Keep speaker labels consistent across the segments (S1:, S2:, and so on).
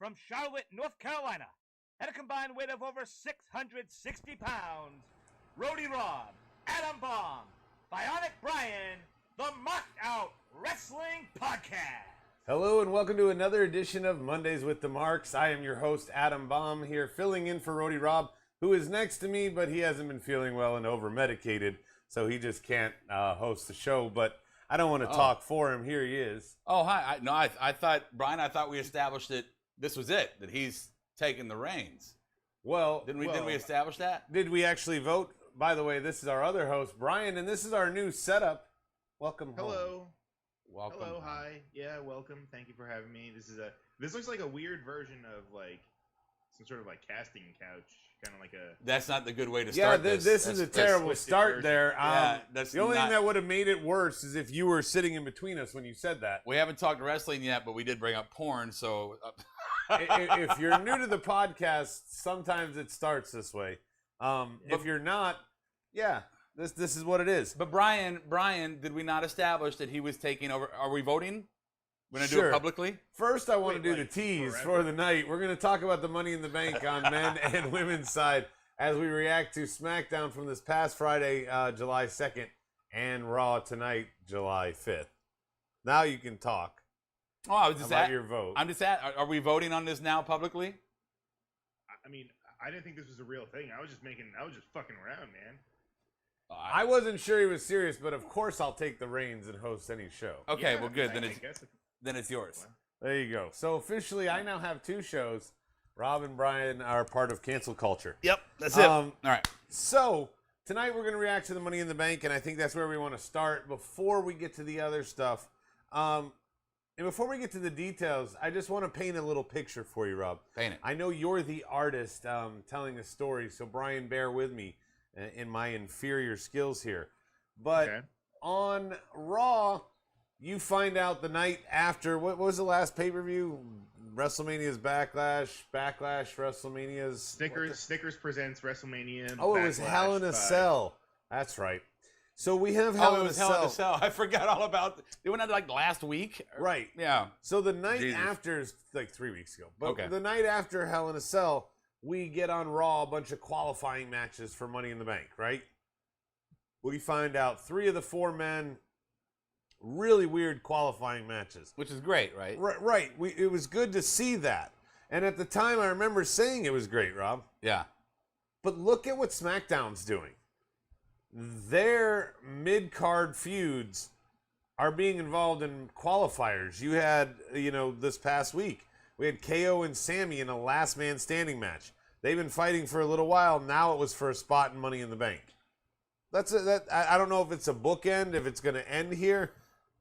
S1: from Charlotte, North Carolina, at a combined weight of over 660 pounds, Roadie Rob, Adam Baum, Bionic Brian, the Marked Out Wrestling Podcast.
S2: Hello and welcome to another edition of Mondays with the Marks. I am your host, Adam Baum, here filling in for Roadie Rob, who is next to me, but he hasn't been feeling well and over-medicated, so he just can't host the show, but I don't want to talk for him. Here he is.
S3: Oh, hi. I thought, Brian, we established that this was it, that he's taking the reins.
S2: Well,
S3: didn't we establish that?
S2: Did we actually vote? By the way, this is our other host, Brian, and this is our new setup. Welcome
S4: Hello.
S2: home.
S3: Welcome.
S4: Hello, hi. Yeah, welcome. Thank you for having me. This looks like a weird version of like some sort of like casting couch, kind of like a.
S3: That's not the good way to start this.
S2: This is a terrible start
S4: version.
S2: there.
S3: That's
S2: the only
S3: not...
S2: thing that would have made it worse is if you were sitting in between us when you said that.
S3: We haven't talked wrestling yet, but we did bring up porn, so...
S2: If you're new to the podcast, sometimes it starts this way. If you're not, this is what it is.
S3: But Brian, did we not establish that he was taking over? Are we voting? We're going to do it publicly?
S2: First, I want to do the tease for the night. We're going to talk about the Money in the Bank on men and women's side as we react to SmackDown from this past Friday, July 2nd, and Raw tonight, July 5th. Now you can talk.
S3: Oh, I was just
S2: about your vote.
S3: I'm just are we voting on this now publicly?
S4: I mean, I didn't think this was a real thing. I was just fucking around, man.
S2: I wasn't sure he was serious, but of course I'll take the reins and host any show.
S3: Okay, well, good. Then it's yours.
S2: There you go. So officially, I now have two shows. Rob and Brian are part of cancel culture.
S3: Yep, that's it. All right.
S2: So tonight we're going to react to the Money in the Bank, and I think that's where we want to start before we get to the other stuff. And before we get to the details, I just want to paint a little picture for you, Rob.
S3: Paint it.
S2: I know you're the artist telling a story, so Brian, bear with me in my inferior skills here. But on Raw, you find out the night after, what was the last pay-per-view? WrestleMania's Backlash, WrestleMania's...
S4: Snickers presents WrestleMania.
S2: Oh, it was Hell in a Cell. That's right. So we have Hell in a Cell.
S3: I forgot all about it. It went out like last week.
S2: Right.
S3: Yeah.
S2: So the night after is like 3 weeks ago. But the night after Hell in a Cell, we get on Raw a bunch of qualifying matches for Money in the Bank, right? We find out 3 of the 4 men, really weird qualifying matches.
S3: Which is great, right?
S2: Right. It was good to see that. And at the time, I remember saying it was great, Rob.
S3: Yeah.
S2: But look at what SmackDown's doing. Their mid-card feuds are being involved in qualifiers. You had, this past week, we had KO and Sammy in a last man standing match. They've been fighting for a little while. Now it was for a spot in Money in the Bank. I don't know if it's a bookend, if it's going to end here,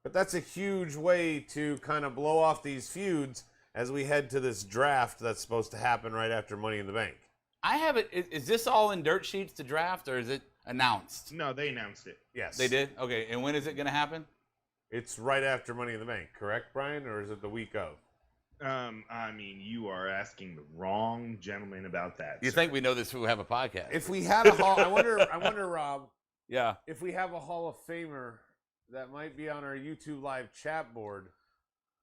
S2: but that's a huge way to kind of blow off these feuds as we head to this draft that's supposed to happen right after Money in the Bank.
S3: I have it. Is this all in dirt sheets to draft, or is it announced?
S4: No, they announced it.
S2: Yes.
S3: They did? Okay, and when is it going to happen?
S2: It's right after Money in the Bank, correct, Brian? Or is it the week of?
S4: I mean, you are asking the wrong gentleman about that.
S3: You think we know this who have a podcast?
S2: If we had a Hall... I wonder, Rob...
S3: Yeah.
S2: If we have a Hall of Famer that might be on our YouTube live chat board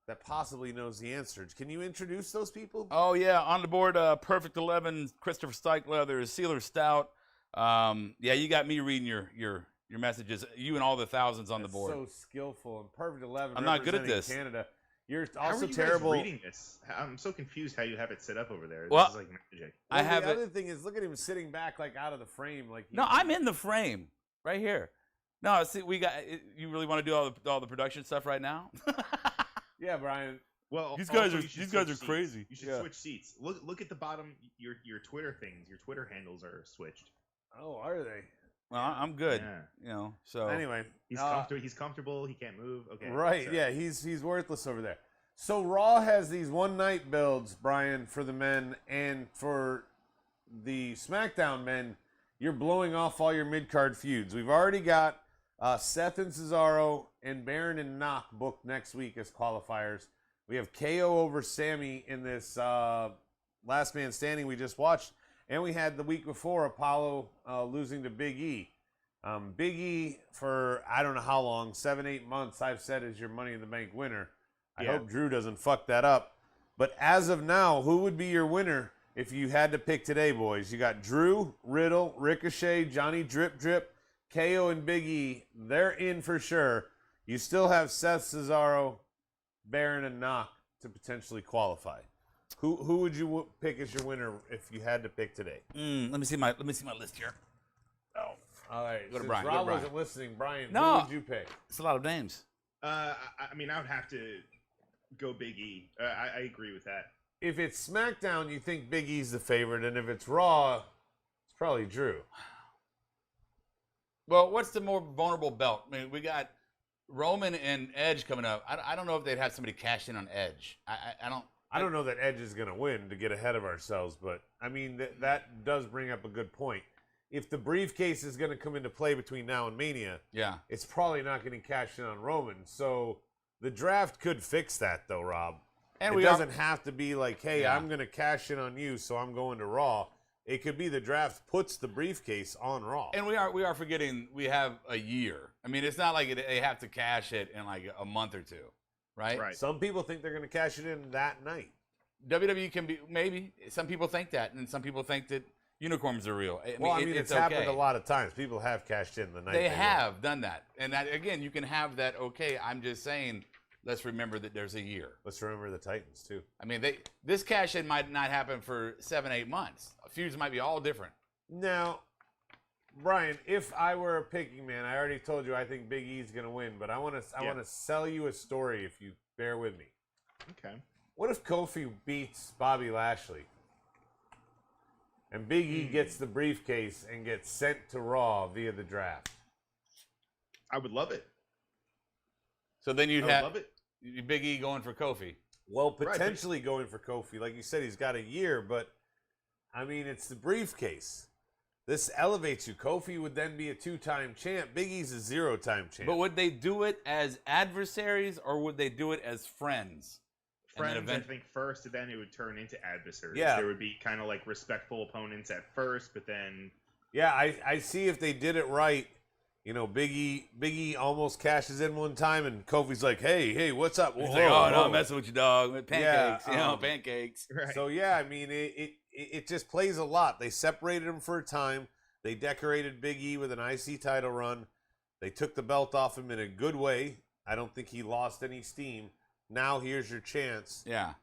S2: that possibly knows the answers. Can you introduce those people?
S3: Oh, yeah. On the board, Perfect 11, Christopher Stykeleather, Sealer Stout. You got me reading your messages. You and all the thousands on the board.
S2: So skillful and Perfect 11.
S3: I'm not good at this.
S2: Canada. You're also
S4: how are you
S2: terrible.
S4: Guys reading this? I'm so confused how you have it set up over there.
S3: Well,
S4: this is like magic.
S2: The other thing is, look at him sitting back like out of the frame.
S3: No, I'm in the frame right here. No, see, we got. You really want to do all the production stuff right now?
S2: Yeah, Brian.
S4: Well,
S3: these guys are crazy.
S4: You should switch seats. Look at the bottom. Your Twitter things. Your Twitter handles are switched.
S2: Oh, are they?
S3: Well, I'm good.
S4: Yeah.
S3: So
S2: anyway,
S4: he's comfortable. He can't move. Okay.
S2: Right. Sorry. Yeah. He's worthless over there. So Raw has these one night builds, Brian, for the men, and for the SmackDown men, you're blowing off all your mid card feuds. We've already got Seth and Cesaro and Baron and Knock booked next week as qualifiers. We have KO over Sammy in this last man standing we just watched. And we had the week before Apollo losing to Big E. Big E, for I don't know how long, 7-8 months, I've said is your Money in the Bank winner. I hope Drew doesn't fuck that up. But as of now, who would be your winner if you had to pick today, boys? You got Drew, Riddle, Ricochet, Johnny Drip Drip, KO, and Big E. They're in for sure. You still have Seth, Cesaro, Baron, and Knock to potentially qualify. Who would you pick as your winner if you had to pick today?
S3: Let me see my list here. Oh,
S2: all right.
S3: Go to
S2: Since
S3: Brian.
S2: Rob wasn't listening, Brian,
S3: No.
S2: who would you pick?
S3: it's a lot of names.
S4: I mean, I would have to go Big E. I agree with that.
S2: If it's SmackDown, you think Big E's the favorite, and if it's Raw, it's probably Drew.
S3: Well, what's the more vulnerable belt? I mean, we got Roman and Edge coming up. I don't know if they'd have somebody cash in on Edge.
S2: I don't know that Edge is going to win to get ahead of ourselves, but I mean, that does bring up a good point. If the briefcase is going to come into play between now and Mania,
S3: Yeah.
S2: it's probably not going to cash in on Roman. So the draft could fix that, though, Rob.
S3: And
S2: It doesn't have to be like, hey,
S3: Yeah.
S2: I'm going to cash in on you, so I'm going to Raw. It could be the draft puts the briefcase on Raw.
S3: And we are forgetting we have a year. I mean, it's not like they have to cash it in like a month or two, right?
S4: Right.
S2: Some people think they're going to cash it in that night.
S3: WWE can be maybe. Some people think that, and some people think that unicorns are real.
S2: It's
S3: it's
S2: happened
S3: okay.
S2: a lot of times. People have cashed in the night.
S3: They
S2: won.
S3: have done that, and that again, you can have that. Okay, I'm just saying. Let's remember that there's a year.
S2: Let's remember the Titans, too.
S3: I mean, this cash in might not happen for 7-8 months. Feuds might be all different.
S2: Now, Brian, if I were a picking man, I already told you I think Big E's going to win, but I want to sell you a story if you bear with me.
S4: Okay.
S2: What if Kofi beats Bobby Lashley and Big E gets the briefcase and gets sent to Raw via the draft?
S4: I would love it.
S3: So then you'd
S4: I would
S3: have
S4: love it.
S3: Big E going for Kofi.
S2: Well, potentially going for Kofi. Like you said, he's got a year, but, I mean, it's the briefcase. This elevates you. Kofi would then be a 2-time champ. Big E's a 0-time champ.
S3: But would they do it as adversaries or would they do it as friends?
S4: Friends, I think first, and then it would turn into adversaries.
S2: Yeah.
S4: There would be kind of like respectful opponents at first, but then
S2: Yeah, I see if they did it right. You know, Big E almost cashes in one time, and Kofi's like, hey, what's up?
S3: He's
S2: Whoa,
S3: like, oh, no,
S2: whoa."
S3: I'm messing with you, dog. Pancakes,
S2: Yeah,
S3: pancakes.
S4: right.
S2: So, yeah, I mean, it just plays a lot. They separated him for a time. They decorated Big E with an IC title run. They took the belt off him in a good way. I don't think he lost any steam. Now here's your chance.
S3: Yeah.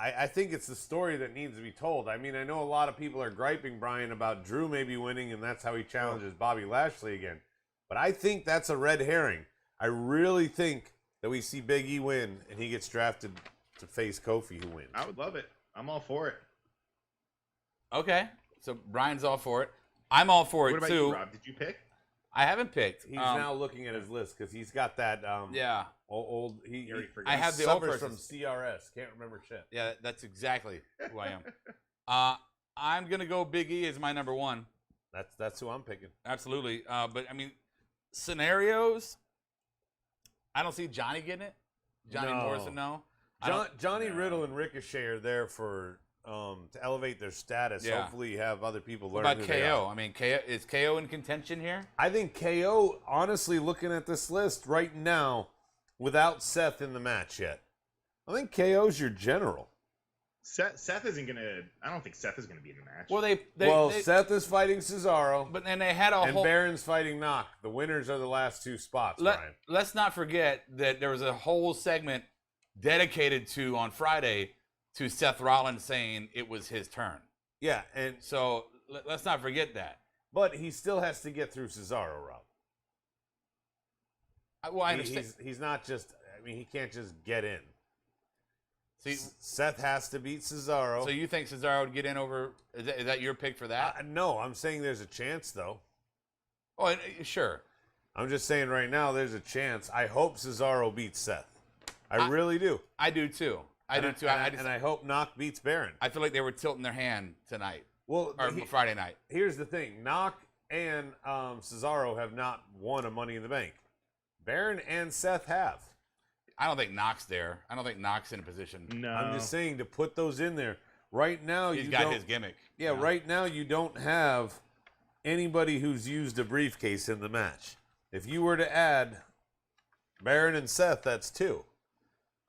S2: I think it's the story that needs to be told. I mean, I know a lot of people are griping, Brian, about Drew maybe winning, and that's how he challenges Bobby Lashley again. But I think that's a red herring. I really think that we see Big E win, and he gets drafted to face Kofi, who wins.
S4: I would love it. I'm all for it.
S3: Okay. So Brian's all for it. I'm all for
S4: What
S3: it,
S4: about
S3: too.
S4: you, Rob? Did you pick?
S3: I haven't picked.
S2: He's now looking at his list because he's got that
S3: Yeah.
S2: old. He
S4: already forgot.
S3: I have the old
S2: suffers
S3: person.
S2: from CRS. Can't remember shit.
S3: Yeah, that's exactly who I am. I'm going to go Big E as my number one.
S2: That's who I'm picking.
S3: Absolutely. But, I mean, scenarios, I don't see Johnny getting it. Johnny
S2: No.
S3: Morrison, no.
S2: Johnny Riddle and Ricochet are there for to elevate their status.
S3: Yeah.
S2: Hopefully, you have other people
S3: What
S2: learn
S3: about
S2: who they
S3: KO?
S2: are.
S3: I mean, is KO in contention here?
S2: I think KO, honestly, looking at this list right now, without Seth in the match yet, I think KO's your general.
S4: Seth isn't gonna. I don't think Seth is gonna be in the match.
S3: Well,
S2: Seth is fighting Cesaro,
S3: but then they had a
S2: and
S3: whole.
S2: Baron's fighting Knock. The winners are the last two spots, Brian.
S3: Let's not forget that there was a whole segment dedicated to on Friday to Seth Rollins saying it was his turn.
S2: Yeah, and
S3: So let's not forget that.
S2: but he still has to get through Cesaro, Rob.
S3: Well, I understand.
S2: He's not just. I mean, he can't just get in.
S3: See,
S2: Seth has to beat Cesaro.
S3: so you think Cesaro would get in over? Is that your pick for that?
S2: No, I'm saying there's a chance, though.
S3: Oh, sure.
S2: I'm just saying right now there's a chance. I hope Cesaro beats Seth. I really do.
S3: I do too. I do too.
S2: And I hope Knock beats Baron.
S3: I feel like they were tilting their hand tonight
S2: Well,
S3: or Friday night.
S2: here's the thing. Knock and Cesaro have not won a Money in the Bank. Baron and Seth have.
S3: I don't think Knox there. I don't think Knox in a position.
S4: no.
S2: I'm just saying to put those in there. Right now,
S3: He's
S2: you
S3: got
S2: don't,
S3: his gimmick.
S2: Yeah,
S3: you know?
S2: right now you don't have anybody who's used a briefcase in the match. If you were to add Baron and Seth, that's two.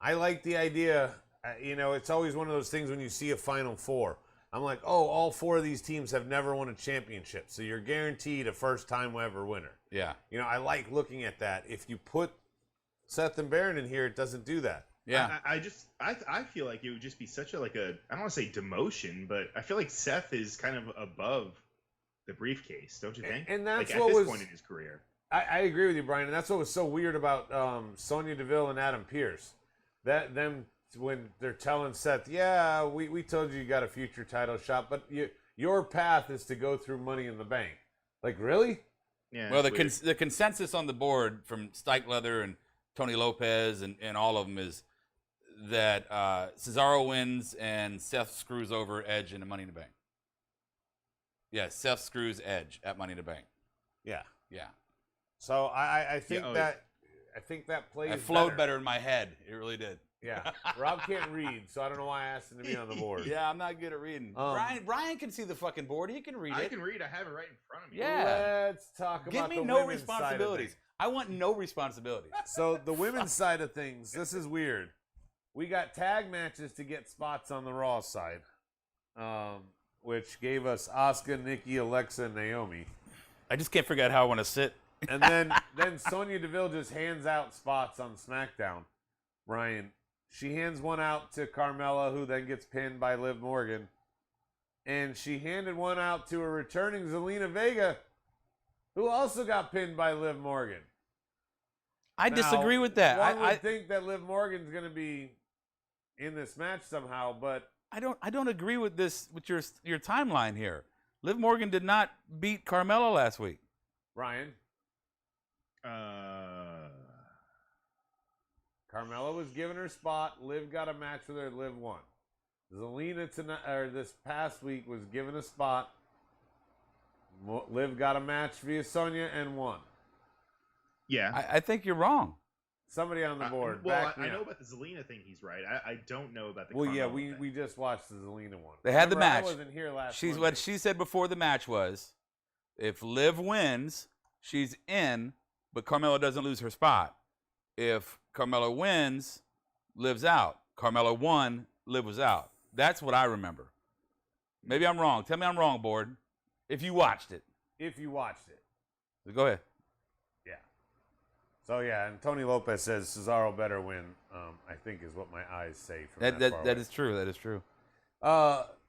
S2: I like the idea it's always one of those things when you see a Final Four. I'm like, oh, all 4 of these teams have never won a championship, so you're guaranteed a first-time ever winner.
S3: Yeah.
S2: I like looking at that. If you put Seth and Baron in here, it doesn't do that.
S3: Yeah.
S4: I feel like it would just be such a I don't want to say demotion, but I feel like Seth is kind of above the briefcase, don't you think?
S2: And that's
S4: at
S2: what
S4: this
S2: was
S4: point in his career.
S2: I agree with you, Brian, and that's what was so weird about Sonya Deville and Adam Pearce. That them when they're telling Seth, yeah, we told you got a future title shot, but your path is to go through Money in the Bank. Like, really?
S4: Yeah.
S3: Well, the consensus on the board from Stikelether and Tony Lopez and all of them is that Cesaro wins and Seth screws over Edge in the Money in the Bank. Yeah, Seth screws Edge at Money in the Bank.
S2: Yeah.
S3: Yeah.
S2: So I think I think that plays.
S3: It flowed better in my head. It really did.
S2: Yeah. Rob can't read, so I don't know why I asked him to be on the board.
S3: Yeah, I'm not good at reading. Brian can see the fucking board. He can read it.
S4: I can read. I have it right in front of me.
S3: Yeah.
S2: Let's talk about
S3: Give me
S2: the
S3: no
S2: women's
S3: responsibilities.
S2: side of
S3: I want no responsibilities.
S2: things. So the women's side of things, this is weird. We got tag matches to get spots on the Raw side, which gave us Asuka, Nikki, Alexa, and Naomi.
S3: I just can't figure out how I want to sit.
S2: And then Sonya Deville just hands out spots on SmackDown. Ryan, she hands one out to Carmella, who then gets pinned by Liv Morgan. And she handed one out to a returning Zelina Vega, who also got pinned by Liv Morgan.
S3: I disagree with that.
S2: One would think that Liv Morgan's going to be in this match somehow, but
S3: I don't agree with this with your timeline here. Liv Morgan did not beat Carmella last week.
S2: Ryan, Carmella was given her spot. Liv got a match with her. Liv won. Zelina tonight, or this past week, was given a spot. Liv got a match via Sonya and won.
S4: Yeah.
S3: I think you're wrong.
S2: Somebody on the board.
S4: I know about the Zelina thing. He's right. I don't know about the.
S2: Well, yeah,
S4: Carmella thing.
S2: we just watched the Zelina one.
S3: They had the match.
S2: I wasn't here last.
S3: What she said before the match was, if Liv wins, she's in, but Carmella doesn't lose her spot. If Carmella wins, Liv's out. Carmella won, Liv was out. That's what I remember. Maybe I'm wrong. Tell me I'm wrong, board. If you watched it.
S2: If you watched it.
S3: Go ahead.
S2: Yeah. So, yeah, and Tony Lopez says Cesaro better win, I think is what my eyes say. From
S3: That is true. That is true.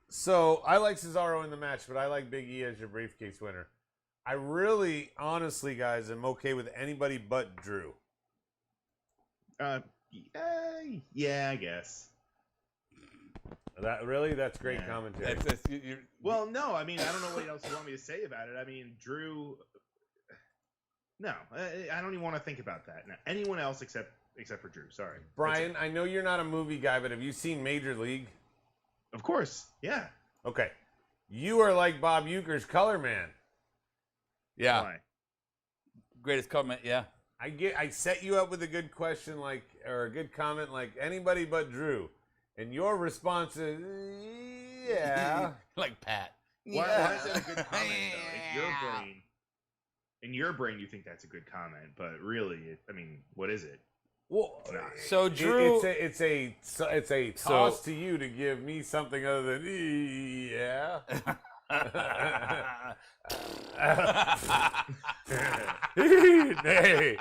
S2: So, I like Cesaro in the match, but I like Big E as your briefcase winner. I really, honestly, guys, am okay with anybody but Drew.
S4: Yeah, I guess.
S2: That's great commentary.
S4: Well, no, I mean, I don't know what else you want me to say about it. I mean, Drew. No, I don't even want to think about that. No, anyone else except for Drew. Sorry,
S2: Brian. I know you're not a movie guy, but have you seen Major League?
S4: Of course, yeah.
S2: Okay, you are like Bob Uecker's Color Man.
S3: Yeah.
S4: Why?
S3: Greatest comment. Yeah.
S2: I set you up with a good question, or a good comment, like anybody but Drew, and your response is, yeah,
S3: like Pat.
S4: Why is that a good comment though? In your brain, you think that's a good comment, but really, what is it?
S2: Well,
S3: so Drew,
S2: it's a toss to you to give me something other than yeah. Hey.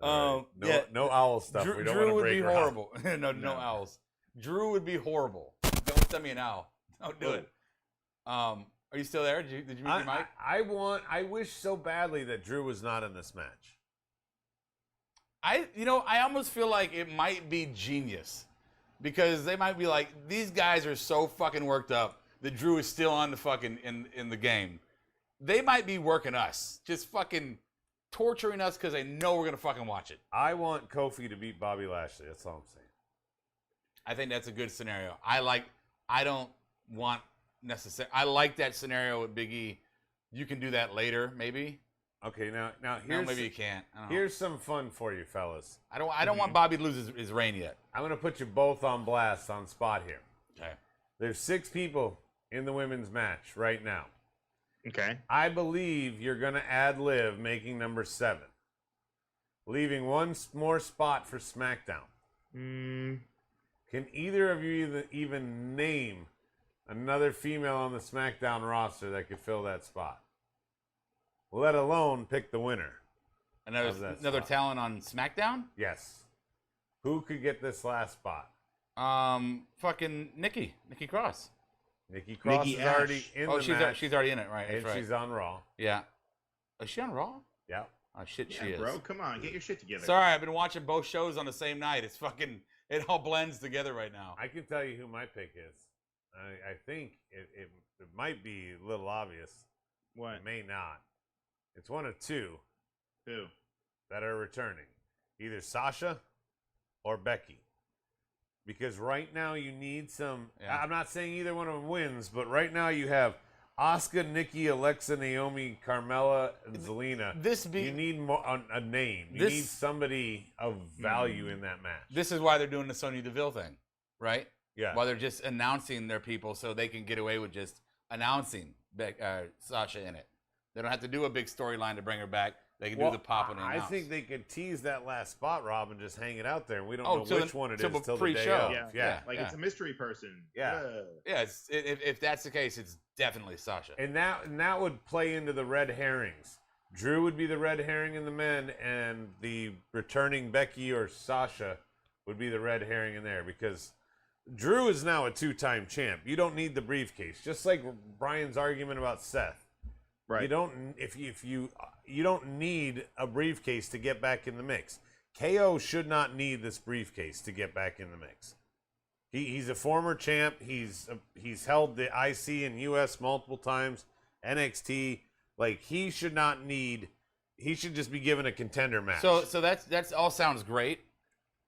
S2: No owl stuff.
S3: Drew,
S2: we don't
S3: Drew
S2: want to
S3: would
S2: break
S3: be
S2: her
S3: horrible. No owls. Drew would be horrible. Don't send me an owl. Don't do it. Are you still there? Did you mute your mic?
S2: I wish so badly that Drew was not in this match.
S3: I almost feel like it might be genius because they might be like, these guys are so fucking worked up that Drew is still on the fucking in the game. They might be working us, just fucking torturing us because they know we're gonna fucking watch it.
S2: I want Kofi to beat Bobby Lashley. That's all I'm saying.
S3: I think that's a good scenario. I don't want necessarily. I like that scenario with Big E. You can do that later, maybe.
S2: Okay, now
S3: No, maybe you can't. I don't know.
S2: Here's some fun for you, fellas.
S3: I don't want Bobby to lose his reign yet.
S2: I'm gonna put you both on blast on spot here.
S3: Okay.
S2: There's 6 people in the women's match right now.
S4: Okay.
S2: I believe you're going to add Liv, making number 7. Leaving one more spot for SmackDown. Can either of you even name another female on the SmackDown roster that could fill that spot? Let alone pick the winner.
S3: Another
S2: spot.
S3: talent on SmackDown?
S2: Yes. Who could get this last spot?
S3: Fucking Nikki Cross.
S2: Nikki Cross is already in the match.
S3: She's already in it, right?
S2: And
S3: That's right.
S2: she's on Raw.
S3: Yeah. Is she on Raw?
S2: Yeah.
S3: Oh shit,
S4: Yeah,
S3: she is.
S4: bro, come on, get your shit together.
S3: Sorry, I've been watching both shows on the same night. It's fucking, it all blends together right now.
S2: I can tell you who my pick is. I think it might be a little obvious.
S4: What?
S2: It may not. It's one of two
S4: Who?
S2: that are returning. Either Sasha or Becky. Because right now you need some...
S3: Yeah.
S2: I'm not saying either one of them wins, but right now you have Asuka, Nikki, Alexa, Naomi, Carmella, and Zelina.
S3: You
S2: need a name. You need somebody of value in that match.
S3: This is why they're doing the Sonya Deville thing, right?
S2: Yeah.
S3: Why they're just announcing their people so they can get away with just announcing Sasha in it. They don't have to do a big storyline to bring her back. They can do the pop and announce.
S2: I think they could tease that last spot, Rob, and just hang it out there. And we don't know which one it is till the
S3: pre-show.
S2: day of. Yeah.
S4: Like it's a mystery person.
S2: Yeah.
S3: Yeah, if that's the case, it's definitely Sasha.
S2: And that would play into the red herrings. Drew would be the red herring in the men, and the returning Becky or Sasha would be the red herring in there, because Drew is now a 2-time champ. You don't need the briefcase. Just like Brian's argument about Seth.
S4: Right.
S2: You don't you don't need a briefcase to get back in the mix. KO should not need this briefcase to get back in the mix. He's a former champ. He's held the IC and US multiple times. NXT, like he should not need. He should just be given a contender match.
S3: So that's all sounds great,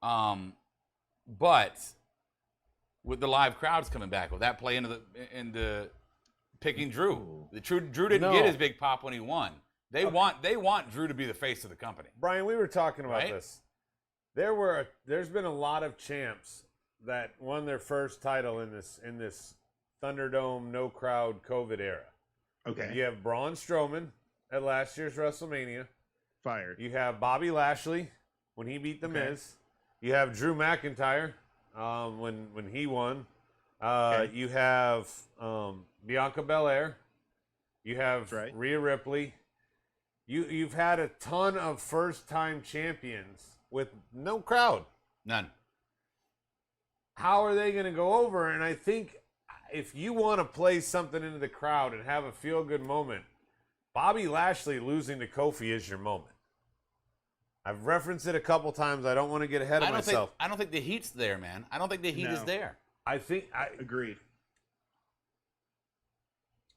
S3: but with the live crowds coming back, will that play into picking Drew? Drew didn't get his big pop when he won. They want Drew to be the face of the company.
S2: Brian, we were talking about
S3: Right?
S2: this. There's been a lot of champs that won their first title in this Thunderdome no crowd COVID era.
S4: Okay.
S2: You have Braun Strowman at last year's WrestleMania.
S4: Fired.
S2: You have Bobby Lashley when he beat The Miz. You have Drew McIntyre when he won. You have Bianca Belair. You have Rhea Ripley. You've had a ton of first-time champions with no crowd.
S3: None.
S2: How are they going to go over? And I think if you want to play something into the crowd and have a feel-good moment, Bobby Lashley losing to Kofi is your moment. I've referenced it a couple times. I don't want to get ahead of myself.
S3: I don't think the heat's there, man. I don't think the heat is there.
S2: I
S4: agreed.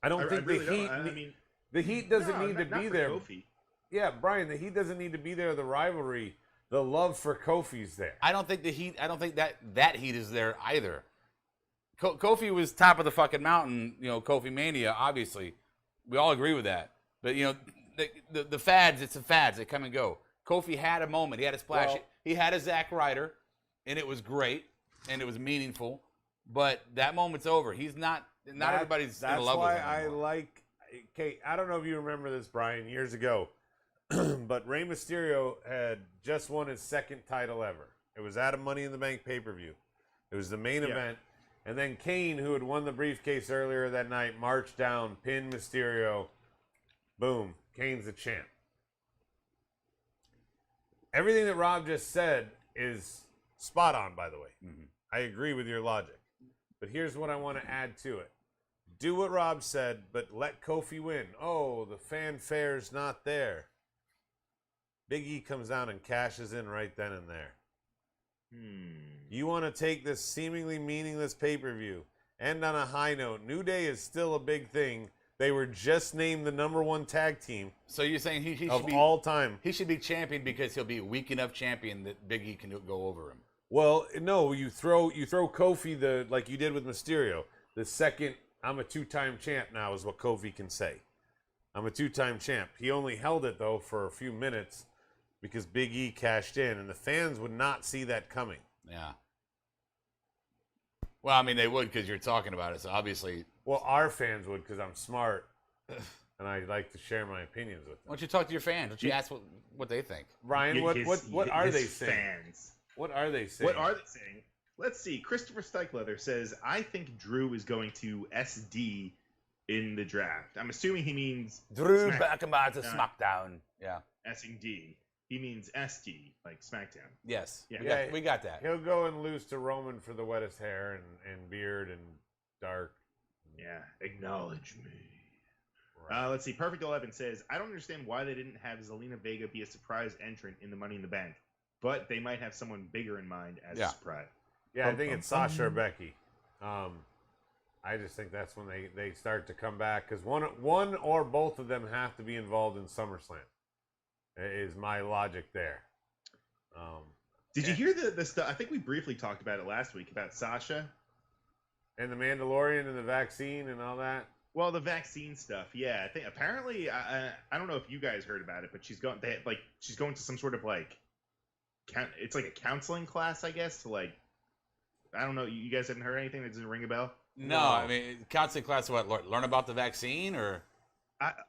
S2: I don't think
S4: really
S2: the heat.
S4: don't. I mean,
S2: the heat doesn't need to
S4: not
S2: be
S4: for
S2: there.
S4: Kofi.
S2: Yeah, Brian, the heat doesn't need to be there. The rivalry, the love for Kofi's there.
S3: I don't think the heat. I don't think that heat is there either. Kofi was top of the fucking mountain. Kofi Mania. Obviously, we all agree with that. But the fads. It's the fads. They come and go. Kofi had a moment. He had a splash. He had a Zack Ryder, and it was great and it was meaningful. But that moment's over. He's not. Not everybody's in love with him.
S2: That's why I like. Kate, I don't know if you remember this, Brian, years ago, but Rey Mysterio had just won his second title ever. It was at a Money in the Bank pay-per-view. It was the main event. And then Kane, who had won the briefcase earlier that night, marched down, pinned Mysterio. Boom. Kane's the champ. Everything that Rob just said is spot on, by the way.
S3: Mm-hmm.
S2: I agree with your logic. But here's what I want to add to it. Do what Rob said, but let Kofi win. Oh, the fanfare's not there. Big E comes down and cashes in right then and there. You want to take this seemingly meaningless pay-per-view, end on a high note. New Day is still a big thing. They were just named the #1 tag team.
S3: So you're saying he should
S2: of
S3: be
S2: all time.
S3: He should be champion because he'll be a weak enough champion that Big E can go over him.
S2: Well, no, you throw Kofi like you did with Mysterio. The second, I'm a 2-time champ now is what Kofi can say. I'm a 2-time champ. He only held it though for a few minutes because Big E cashed in, and the fans would not see that coming.
S3: Yeah. Well, I mean, they would because you're talking about it. So obviously,
S2: well, our fans would because I'm smart and I like to share my opinions with them.
S3: Why don't you talk to your fans? Why don't you ask what they think?
S2: Ryan, what are they saying?
S4: Fans.
S2: What are they saying?
S4: What are they saying? Let's see. Christopher Steichleather says, I think Drew is going to SD in the draft. I'm assuming he means
S3: Drew back to SmackDown. Yeah.
S4: S-D. He means SD, like SmackDown.
S3: Yes.
S4: Yeah.
S3: We got that.
S2: He'll go and lose to Roman for the wettest hair and beard and dark.
S4: Yeah. Acknowledge me.
S2: Right.
S4: Let's see. Perfect 11 says, I don't understand why they didn't have Zelina Vega be a surprise entrant in the Money in the Bank, but they might have someone bigger in mind as a surprise.
S2: Yeah, I think it's Sasha or Becky. I just think that's when they start to come back because one or both of them have to be involved in SummerSlam. Is my logic there.
S4: Did you hear the stuff? I think we briefly talked about it last week about Sasha
S2: and the Mandalorian and the vaccine and all that.
S4: Well, the vaccine stuff, yeah. I think apparently I don't know if you guys heard about it, but she's going to some sort of it's like a counseling class, I guess. To I don't know. You guys haven't heard anything that doesn't ring a bell?
S3: No, I mean counseling class. What? Learn about the vaccine or?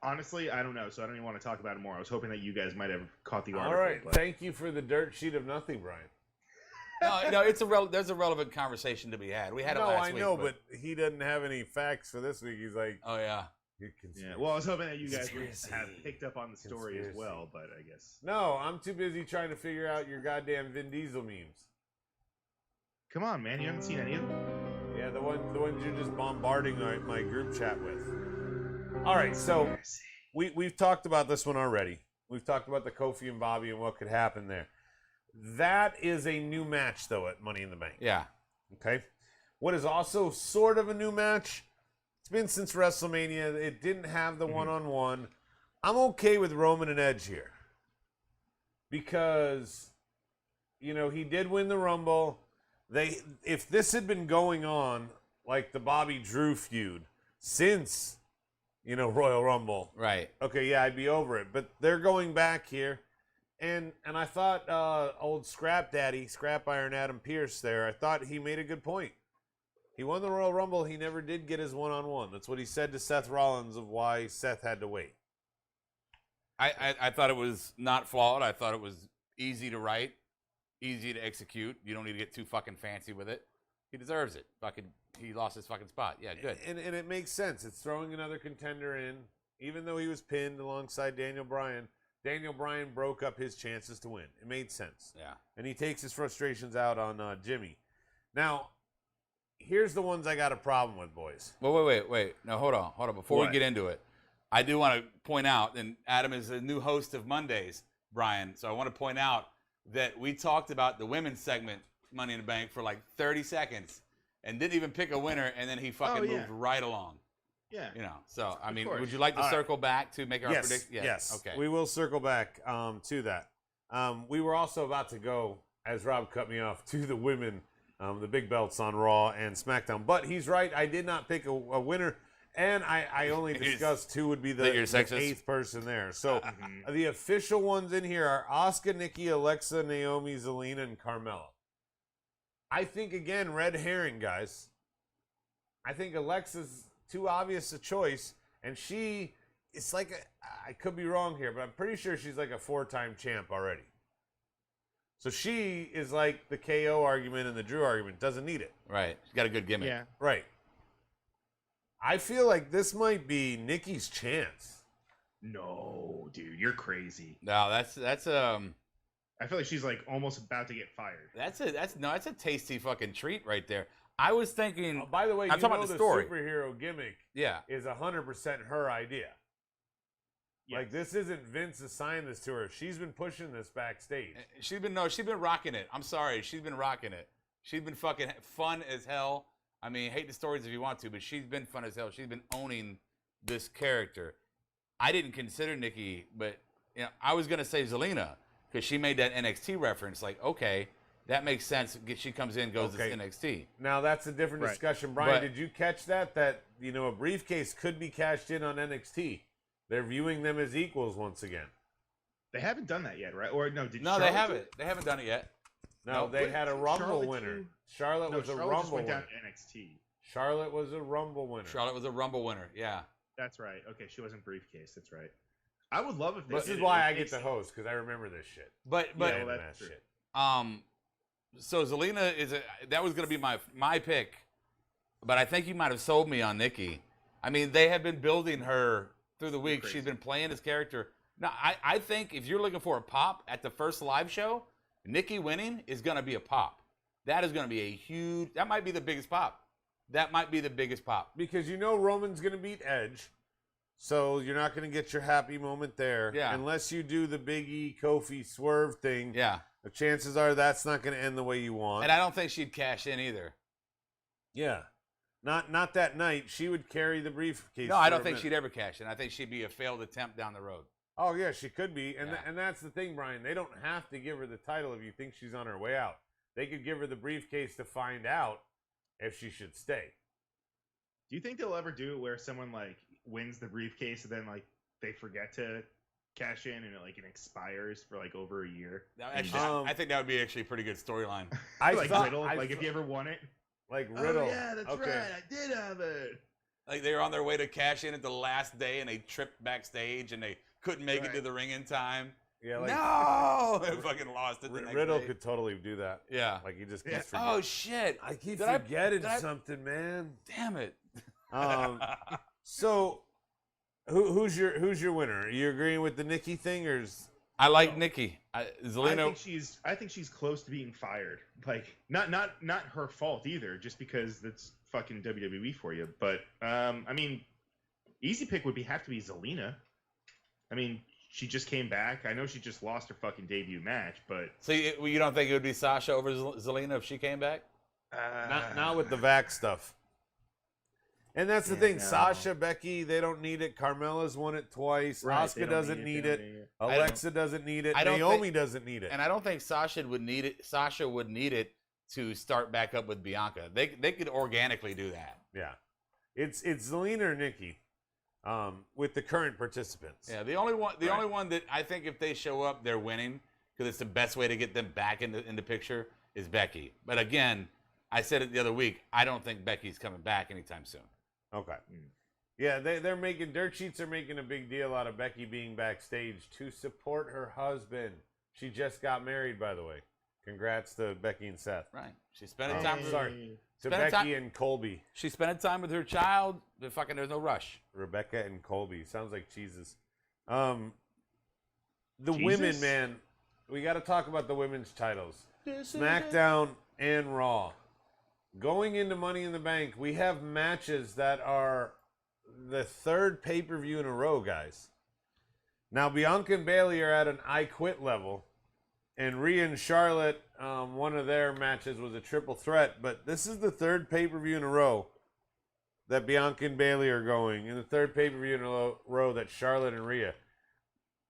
S4: Honestly, I don't know, so I don't even want to talk about it more. I was hoping that you guys might have caught the article.
S2: All right, thank you for the dirt sheet of nothing, Brian.
S3: No, there's a relevant conversation to be had. We had it last week.
S2: No, I know, but he doesn't have any facts for this week. He's like,
S3: oh yeah.
S4: Yeah, well, I was hoping that you guys would have picked up on the story as well, but I guess.
S2: No, I'm too busy trying to figure out your goddamn Vin Diesel memes.
S4: Come on, man, you haven't seen any of them?
S2: Yeah, the ones you're just bombarding my group chat with. All right, so we've talked about this one already. We've talked about the Kofi and Bobby and what could happen there. That is a new match, though, at Money in the Bank.
S3: Yeah.
S2: Okay. What is also sort of a new match, it's been since WrestleMania. It didn't have the one-on-one. I'm okay with Roman and Edge here. Because, he did win the Rumble. If this had been going on, like the Bobby Drew feud, since, Royal Rumble.
S3: Right.
S2: Okay, yeah, I'd be over it. But they're going back here. And I thought old Scrap Daddy, Scrap Iron Adam Pearce there, I thought he made a good point. He won the Royal Rumble. He never did get his one-on-one. That's what he said to Seth Rollins of why Seth had to wait.
S3: I thought it was not flawed. I thought it was easy to write, easy to execute. You don't need to get too fucking fancy with it. He deserves it. He lost his fucking spot. Yeah, good.
S2: And it makes sense. It's throwing another contender in, even though he was pinned alongside Daniel Bryan. Daniel Bryan broke up his chances to win. It made sense.
S3: Yeah.
S2: And he takes his frustrations out on Jimmy. Now, here's the ones I got a problem with, boys.
S3: Well, wait. No, hold on. Before we get into it, I do want to point out, and Adam is the new host of Mondays, Brian, so I want to point out that we talked about the women's segment, Money in the Bank, for 30 seconds and didn't even pick a winner, and then he fucking moved right along.
S4: Yeah.
S3: So, I mean, would you like to circle back to make our prediction?
S2: Yes.
S3: Okay.
S2: We will circle back to that. We were also about to go, as Rob cut me off, to the women, the big belts on Raw and SmackDown. But he's right. I did not pick a winner, and I only discussed who would be the eighth person there. So the official ones in here are Asuka, Nikki, Alexa, Naomi, Zelina, and Carmella. I think, again, red herring, guys. I think Alexa's too obvious a choice, and it's I could be wrong here, but I'm pretty sure she's like a 4-time champ already. So she is like the KO argument and the Drew argument. Doesn't need it.
S3: Right. She's got a good gimmick.
S4: Yeah.
S2: Right. I feel like this might be Nikki's chance.
S4: No, dude, you're crazy.
S3: No, that's
S4: I feel like she's almost about to get fired.
S3: That's a tasty fucking treat right there. I was thinking.
S2: By the way,
S3: I'm talking about the story.
S2: Superhero gimmick is 100% her idea. Yes. This isn't Vince assigned this to her. She's been pushing this backstage.
S3: She's been rocking it. I'm sorry, she's been rocking it. She's been fucking fun as hell. I mean, hate the stories if you want to, but she's been fun as hell. She's been owning this character. I didn't consider Nikki, but I was gonna say Zelina because she made that NXT reference. Okay. That makes sense. She comes in, goes to NXT.
S2: Now, that's a different discussion. Brian, did you catch that? That, a briefcase could be cashed in on NXT. They're viewing them as equals once again.
S4: They haven't done that yet, right? Or no,
S3: they haven't. They haven't done it yet.
S2: No, they had a Rumble winner. Charlotte was a Rumble winner.
S4: Down to NXT.
S2: Charlotte was a Rumble winner.
S3: Charlotte was a Rumble winner, yeah.
S4: That's right. Okay, she wasn't briefcase. That's right. I would love if they
S2: This is why I get the host, because I remember this shit.
S3: But
S4: that's true.
S3: shit. So Zelina that was going to be my pick, but I think you might have sold me on Nikki. I mean, they have been building her through the week.
S4: Crazy.
S3: She's been playing this character. Now, I think if you're looking for a pop at the first live show, Nikki winning is going to be a pop. That is going to be a huge. That might be the biggest pop. That might be the biggest pop.
S2: Because you know Roman's going to beat Edge, so you're not going to get your happy moment there.
S3: Yeah.
S2: Unless you do the Big E Kofi swerve thing.
S3: Yeah.
S2: The chances are that's not going to end the way you want.
S3: And I don't think she'd cash in either.
S2: Yeah. Not that night. She would carry the briefcase.
S3: No, I don't think she'd ever cash in. I think she'd be a failed attempt down the road.
S2: Oh, yeah, she could be. And,
S3: Yeah.
S2: and that's the thing, Brian. They don't have to give her the title if you think she's on her way out. They could give her the briefcase to find out if she should stay.
S4: Do you think they'll ever do it where someone like wins the briefcase and then like they forget to cash in and it expires for like over a year?
S3: Actually, I think that would be actually a pretty good storyline.
S4: Riddle, if you ever won it.
S2: Like Riddle.
S4: Oh, yeah, that's right. I did have it.
S3: Like they were on their way to cash in at the last day and they tripped backstage and they couldn't make it to the ring in time.
S2: Yeah,
S3: no! They fucking lost it the next
S2: Riddle
S3: day.
S2: could totally do that.
S3: Yeah.
S2: Like he just keeps forgetting.
S3: Oh, shit.
S2: I keep forgetting something, man.
S3: Damn it.
S2: So, who's your winner? Are you agreeing with the Nikki thing, or is...
S3: I like Nikki. Zelina.
S4: I think she's close to being fired. Like not her fault either, just because that's fucking WWE for you. But I mean, easy pick would have to be Zelina. I mean, she just came back. I know she just lost her fucking debut match, but
S3: So you don't think it would be Sasha over Zelina if she came back?
S2: not with the vax stuff. And that's the thing.
S4: no.
S2: Sasha, Becky, they don't need it. Carmella's won it twice.
S4: Right,
S2: Asuka doesn't need it.
S3: I don't-
S2: Alexa doesn't need it.
S3: I don't
S2: Naomi
S3: think-
S2: doesn't need it.
S3: And I don't think Sasha would need it. Sasha would need it to start back up with Bianca. They could organically do that.
S2: Yeah, it's Zelina or Nikki, with the current participants.
S3: Yeah, the only one that I think if they show up, they're winning because it's the best way to get them back in the picture is Becky. But again, I said it the other week. I don't think Becky's coming back anytime soon.
S2: Okay. Yeah, they're making dirt sheets are making a big deal out of Becky being backstage to support her husband. She just got married, by the way. Congrats to Becky and Seth.
S3: Right. She's spending time with
S2: Sorry. To
S3: Spending
S2: Becky
S3: time-
S2: and Colby.
S3: She's spending time with her child. There's no rush.
S2: Rebecca and Colby. Sounds like cheeses. The
S4: Jesus?
S2: women, man. We got to talk about the women's titles. SmackDown and Raw. Going into Money in the Bank, we have matches that are the third pay-per-view in a row, guys. Now, Bianca and Bayley are at an I Quit level. And Rhea and Charlotte, one of their matches was a triple threat. But this is the third pay-per-view in a row that Bianca and Bayley are going. And the third pay-per-view in a row that Charlotte and Rhea.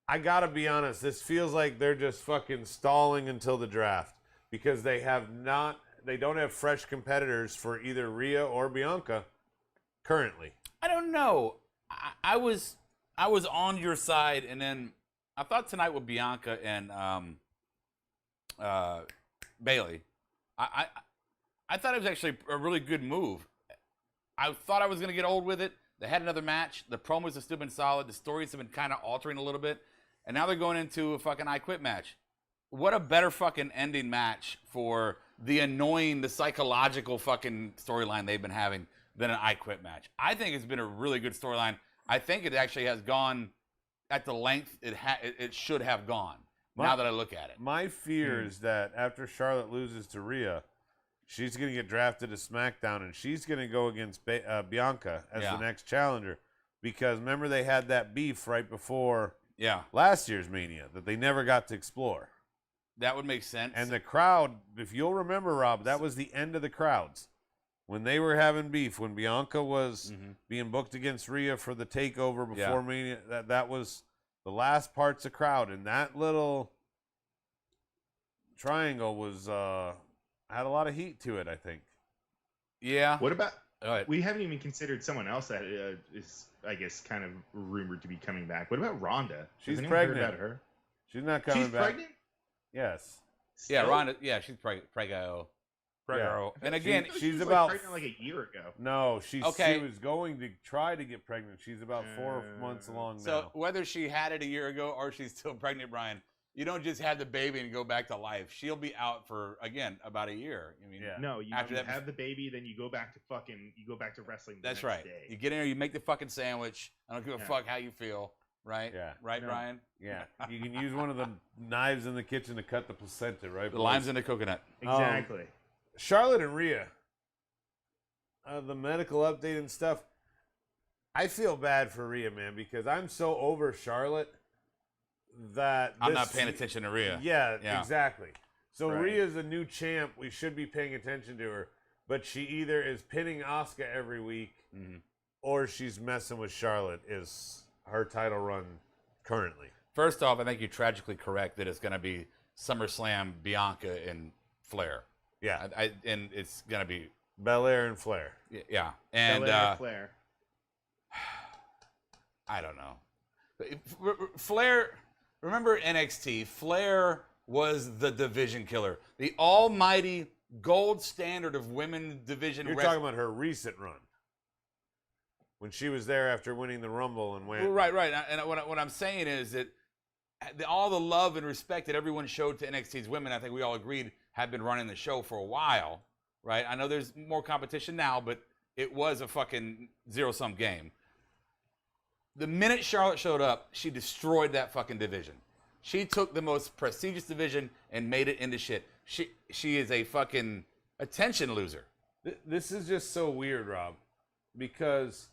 S2: I got to be honest, this feels like they're just fucking stalling until the draft. Because they don't have fresh competitors for either Rhea or Bianca currently.
S3: I don't know. I was on your side, and then I thought tonight with Bianca and Bayley, I thought it was actually a really good move. I thought I was going to get old with it. They had another match. The promos have still been solid. The stories have been kind of altering a little bit. And now they're going into a fucking I Quit match. What a better fucking ending match for the psychological fucking storyline they've been having than an I Quit match. I think it's been a really good storyline. I think it actually has gone at the length it should have gone, now that I look at it.
S2: My fear is that after Charlotte loses to Rhea, she's going to get drafted to SmackDown, and she's going to go against Bianca as the next challenger. Because remember, they had that beef right before last year's Mania that they never got to explore.
S3: That would make sense.
S2: And the crowd, if you'll remember, Rob, that was the end of the crowds. When they were having beef, when Bianca was being booked against Rhea for the takeover before Mania, that was the last parts of crowd. And that little triangle was had a lot of heat to it, I think.
S3: Yeah.
S4: What about... We haven't even considered someone else that is, I guess, kind of rumored to be coming back. What about Rhonda?
S2: She's
S4: Has anyone
S2: pregnant.
S4: heard about her?
S2: She's not coming
S4: She's
S2: back.
S4: pregnant?
S2: Yes.
S3: Yeah,
S4: Still?
S3: Rhonda. Yeah, she's pregnant.
S2: Yeah.
S3: And again,
S4: She was
S2: about
S4: pregnant like a year ago.
S2: No, she
S3: Okay.
S2: was going to try to get pregnant. She's about 4 months along
S3: so
S2: now.
S3: whether she had it a year ago or she's still pregnant, Brian, You don't just have the baby and go back to life. She'll be out for, again, about a year. I mean,
S4: No, you
S3: after that,
S4: have the baby, then you go back to wrestling the
S3: that's
S4: next
S3: right.
S4: day.
S3: You get in there, you make the fucking sandwich. I don't give a fuck how you feel, right?
S2: Yeah.
S3: Right, Brian?
S2: Yeah. You can use one of the knives in the kitchen to cut the placenta, right?
S3: The lime's in the coconut.
S4: Exactly.
S2: Charlotte and Rhea. The medical update and stuff. I feel bad for Rhea, man, because I'm so over Charlotte that
S3: I'm not paying attention to Rhea.
S2: Yeah, exactly. So
S4: Right.
S2: Rhea's a new champ. We should be paying attention to her, but she either is pinning Asuka every week, or she's messing with Charlotte. Is her title run currently?
S3: First off, I think you're tragically correct that it's going to be SummerSlam, Bianca, and Flair.
S2: Yeah,
S3: And it's going to be
S2: Belair and Flair.
S3: yeah. And
S4: Belair, Flair.
S3: I don't know. Flair, remember NXT? Flair was the division killer, the almighty gold standard of women division.
S2: You're talking about her recent run when she was there after winning the Rumble and went.
S3: Right. And what I'm saying is that all the love and respect that everyone showed to NXT's women, I think we all agreed, have been running the show for a while, right? I know there's more competition now, but it was a fucking zero-sum game. The minute Charlotte showed up, she destroyed that fucking division. She took the most prestigious division and made it into shit. She is a fucking attention loser.
S2: This is just so weird, Rob, because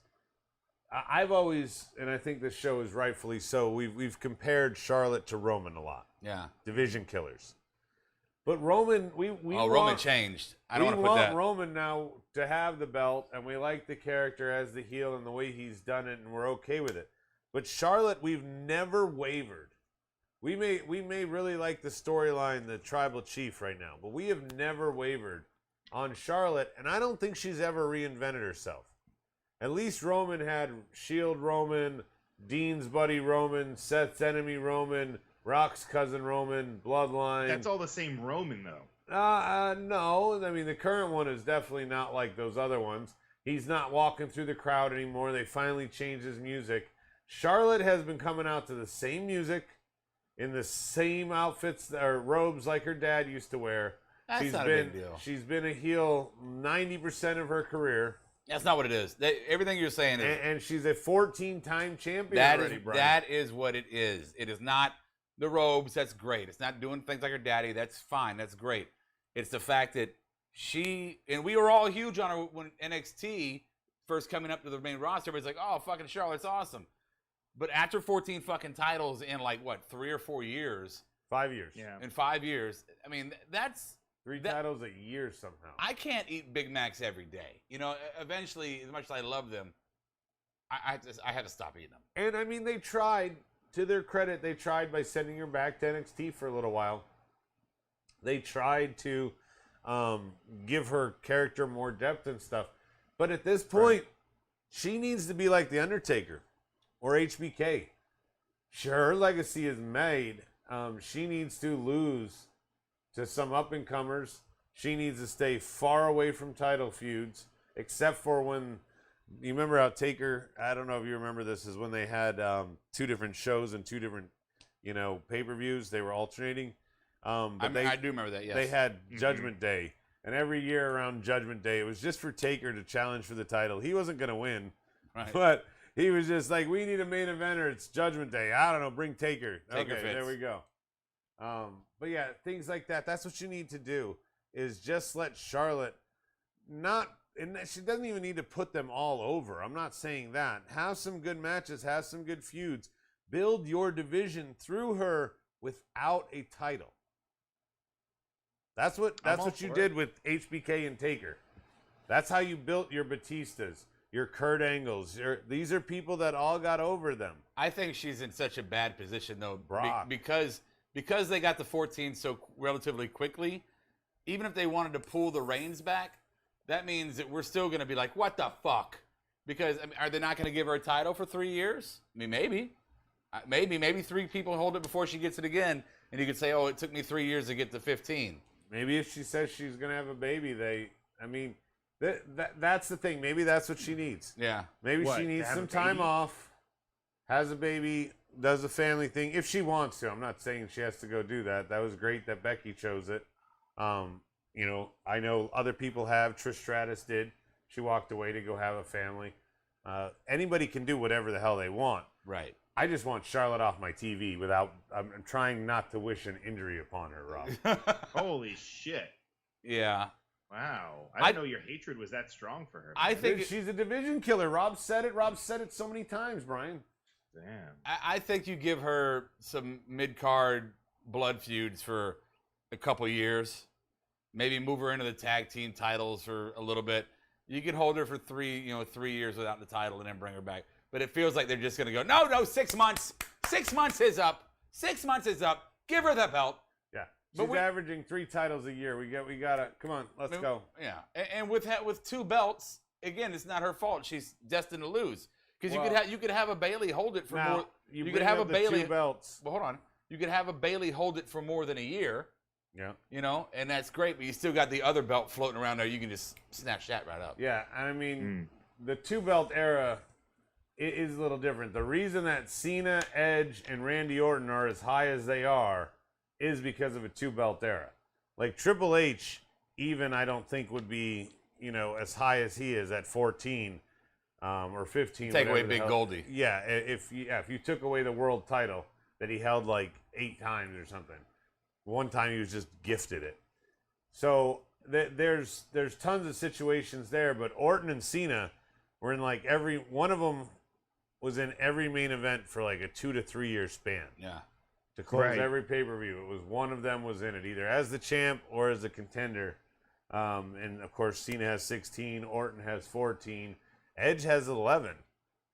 S2: I've always, and I think this show is rightfully so, we've compared Charlotte to Roman a lot.
S3: Yeah.
S2: Division killers. But Roman,
S3: Roman changed. I don't want to put that.
S2: We want Roman now to have the belt, and we like the character as the heel and the way he's done it, and we're okay with it. But Charlotte, we've never wavered. We may really like the storyline, the Tribal Chief right now, but we have never wavered on Charlotte, and I don't think she's ever reinvented herself. At least Roman had Shield Roman, Dean's buddy Roman, Seth's enemy Roman, Rock's cousin Roman, Bloodline.
S4: That's all the same Roman, though.
S2: No. I mean, the current one is definitely not like those other ones. He's not walking through the crowd anymore. They finally changed his music. Charlotte has been coming out to the same music, in the same outfits or robes like her dad used to wear.
S3: That's not a big deal.
S2: She's been a heel 90% of her career.
S3: That's not what it is. Everything you're saying is...
S2: And she's a 14-time champion already, Brian.
S3: That is what it is. It is not the robes. That's great. It's not doing things like her daddy. That's fine. That's great. It's the fact that she... And we were all huge on her when NXT first coming up to the main roster. Everybody's like, oh, fucking Charlotte's awesome. But after 14 fucking titles in 3 or 4 years...
S2: 5 years.
S4: Yeah.
S3: In 5 years. I mean, that's...
S2: Three titles a year somehow.
S3: I can't eat Big Macs every day. You know, eventually, as much as I love them, I had to stop eating them.
S2: And I mean, they tried. To their credit, they tried by sending her back to NXT for a little while. They tried to give her character more depth and stuff. But at this point, she needs to be like The Undertaker or HBK. Sure, her legacy is made. She needs to lose to some up-and-comers. She needs to stay far away from title feuds, except for when, you remember how Taker, I don't know if you remember this, is when they had 2 different shows and 2 different, pay-per-views. They were alternating.
S3: I do remember that, yes.
S2: They had Judgment Day, and every year around Judgment Day, it was just for Taker to challenge for the title. He wasn't going to win, but he was just like, we need a main eventer. It's Judgment Day. I don't know, bring Taker.
S3: Taker
S2: okay,
S3: fits.
S2: there we go. But yeah, things like that. That's what you need to do, is just let Charlotte and she doesn't even need to put them all over. I'm not saying that. Have some good matches, have some good feuds. Build your division through her without a title. That's what you did with HBK and Taker. That's how you built your Batistas, your Kurt Angles. These are people that all got over them.
S3: I think she's in such a bad position, though,
S2: Brock.
S3: because they got the 14 so relatively quickly. Even if they wanted to pull the reins back, that means that we're still going to be like, what the fuck? Because are they not going to give her a title for 3 years? I mean, maybe 3 people hold it before she gets it again, and you could say, oh, it took me 3 years to get to 15.
S2: Maybe if she says she's going to have a baby, that's the thing. Maybe that's what she needs.
S3: Yeah.
S2: Maybe she needs some time off, has a baby, does the family thing if she wants to. I'm not saying she has to go do that. That was great that Becky chose it. You know, I know other people have. Trish Stratus did. She walked away to go have a family. Anybody can do whatever the hell they want.
S3: Right.
S2: I just want Charlotte off my TV without. I'm trying not to wish an injury upon her, Rob.
S4: Holy shit!
S3: Yeah.
S4: Wow, I didn't know your hatred was that strong for her.
S3: I
S4: man.
S3: think
S2: Dude, she's a division killer. Rob said it. Rob said it so many times, Brian.
S4: Damn.
S3: I think you give her some mid-card blood feuds for a couple years. Maybe move her into the tag team titles for a little bit. You could hold her for 3 years without the title and then bring her back. But it feels like they're just going to go, no, 6 months. 6 months is up. 6 months is up. Give her the belt.
S2: Yeah,
S3: But
S2: she's averaging 3 titles a year. We gotta come on, let's go.
S3: Yeah, and with 2 belts, again, it's not her fault. She's destined to lose because you could have a Bailey hold it for
S2: Now,
S3: more.
S2: you
S3: could
S2: bring
S3: have
S2: up
S3: a
S2: the
S3: Bailey
S2: 2 belts.
S3: Well, hold on. You could have a Bailey hold it for more than a year.
S2: Yeah.
S3: You know, and that's great, but you still got the other belt floating around there. You can just snatch that right up.
S2: Yeah, and I mean, the 2 belt era is a little different. The reason that Cena, Edge, and Randy Orton are as high as they are is because of a 2 belt era. Like Triple H, even I don't think would be, as high as he is at 14 or 15.
S3: Take away
S2: whatever the
S3: Big
S2: hell.
S3: Goldie.
S2: Yeah, if you took away the world title that he held like 8 times or something. One time he was just gifted it. So there's tons of situations there, but Orton and Cena were in like one of them was in every main event for like a 2 to 3 year span.
S3: Yeah.
S2: To close
S4: Right.
S2: every pay-per-view. It was one of them was in it, either as the champ or as a contender. And of course Cena has 16, Orton has 14, Edge has 11,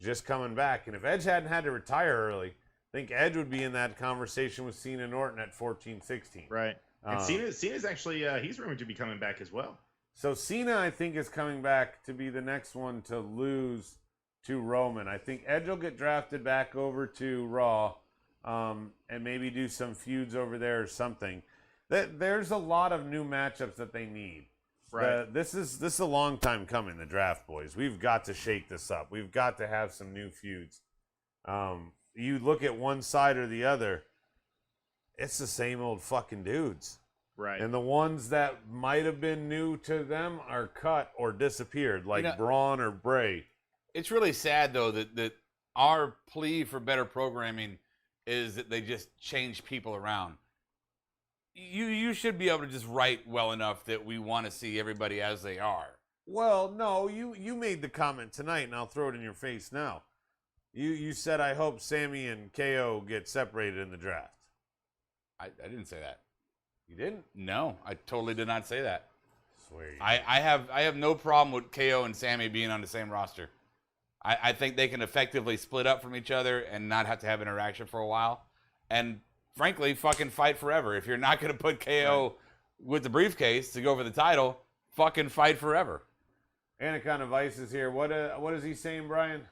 S2: just coming back. And if Edge hadn't had to retire early, I think Edge would be in that conversation with Cena and Orton at 14, 16.
S4: Right. And Cena's actually he's rumored to be coming back as well.
S2: So Cena, I think, is coming back to be the next one to lose to Roman. I think Edge will get drafted back over to Raw, and maybe do some feuds over there or something. There's a lot of new matchups that they need.
S4: Right.
S2: This is a long time coming, the draft, boys. We've got to shake this up. We've got to have some new feuds. You look at one side or the other, it's the same old fucking dudes.
S4: Right.
S2: And the ones that might have been new to them are cut or disappeared, like Braun or Bray.
S3: It's really sad, though, that our plea for better programming is that they just change people around. You should be able to just write well enough that we want to see everybody as they are.
S2: Well, no, you made the comment tonight, and I'll throw it in your face now. You said, I hope Sammy and KO get separated in the draft.
S3: I didn't say that.
S2: You didn't?
S3: No, I totally did not say that.
S2: Swear you
S3: I have no problem with KO and Sammy being on the same roster. I think they can effectively split up from each other and not have to have interaction for a while. And frankly, fucking fight forever. If you're not going to put KO with the briefcase to go for the title, fucking fight forever.
S2: Anaconda Vice is here. What is he saying, Brian?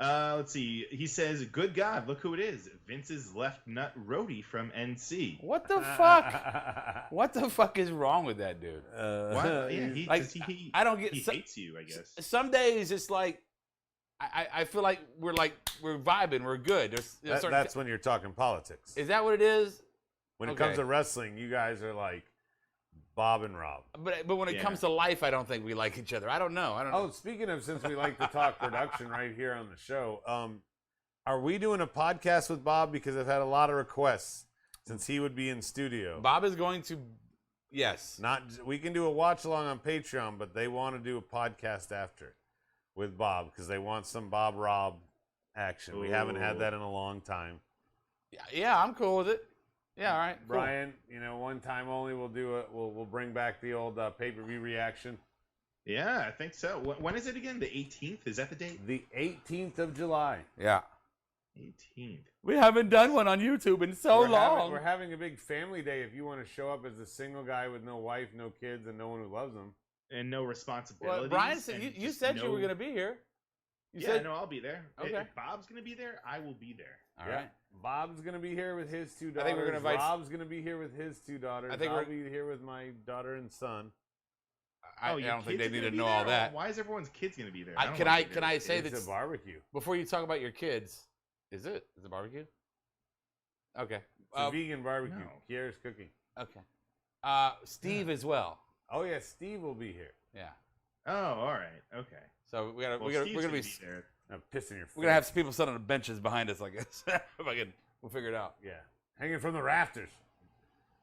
S4: Let's see. He says, "Good God, look who it is! Vince's left nut Roadie from NC."
S3: What the fuck? What the fuck is wrong with that dude?
S4: Why? Yeah,
S3: I don't get.
S4: He hates you, I guess.
S3: Some days it's like I feel like we're vibing, we're good.
S2: That's when you're talking politics.
S3: Is that what it is?
S2: When it comes to wrestling, you guys are like Bob and Rob.
S3: But when it comes to life, I don't think we like each other. I don't know.
S2: Oh, speaking of, since we like to talk production right here on the show, are we doing a podcast with Bob? Because I've had a lot of requests since he would be in studio.
S3: Bob is going to, yes.
S2: We can do a watch along on Patreon, but they want to do a podcast after with Bob because they want some Bob Rob action. We haven't had that in a long time.
S3: Yeah, I'm cool with it. Yeah, all right, cool.
S2: Brian, one time only. We'll do it. We'll bring back the old pay-per-view reaction.
S4: Yeah, I think so. When is it again? The 18th? Is that the date?
S2: The 18th of July.
S3: Yeah.
S4: 18th.
S3: We haven't done one on YouTube in so long.
S2: We're having a big family day. If you want to show up as a single guy with no wife, no kids, and no one who loves them,
S4: and no responsibilities.
S3: Well, Brian said you said you were going to be here.
S4: No, I'll be there.
S3: Okay.
S4: If Bob's going to be there, I will be there.
S3: All right.
S2: Bob's going to be here with his 2 daughters.
S3: I think we're going to invite.
S2: Rob's going to be here with his 2 daughters.
S3: I think
S2: I'll be here with my daughter and son.
S3: I don't think they need to know all that.
S4: Why is everyone's kids going to be there?
S3: Can I say that
S2: it's a barbecue?
S3: Before you talk about your kids, Is it? Is it barbecue? Okay.
S2: It's a vegan barbecue.
S4: no.
S2: Kiera's cooking.
S3: Okay. Steve as well.
S2: Oh yeah, Steve will be here.
S3: Yeah.
S4: Oh, all right. Okay.
S3: So we're
S4: Well,
S3: gonna
S4: Steve's
S3: be
S4: there.
S2: I'm pissing your face.
S3: we're gonna have some people sitting on the benches behind us, I guess. We'll figure it out.
S2: Yeah, hanging from the rafters.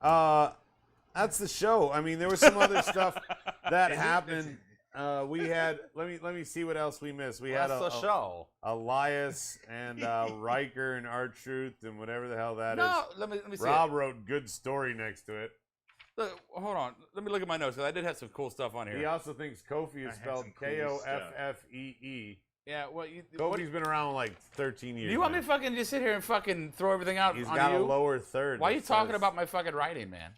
S2: That's the show. I mean, there was some other stuff that happened. We had let me see what else we missed. We had
S3: That's the show.
S2: Elias and Riker and R-Truth and whatever the hell that is.
S3: No, let me see.
S2: Rob wrote good story next to it.
S3: Look, hold on. Let me look at my notes because I did have some cool stuff on
S2: He
S3: here.
S2: also thinks Kofi is
S4: I had
S2: spelled
S4: some cool stuff.
S2: Koffee.
S3: Yeah, what you?
S2: Kofi's been around like 13 years.
S3: Do you want me
S2: man.
S3: to fucking just sit here and fucking throw everything out
S2: He's
S3: on
S2: got
S3: you?
S2: a lower third.
S3: Why are you
S2: that
S3: talking
S2: says-
S3: about my fucking writing, man?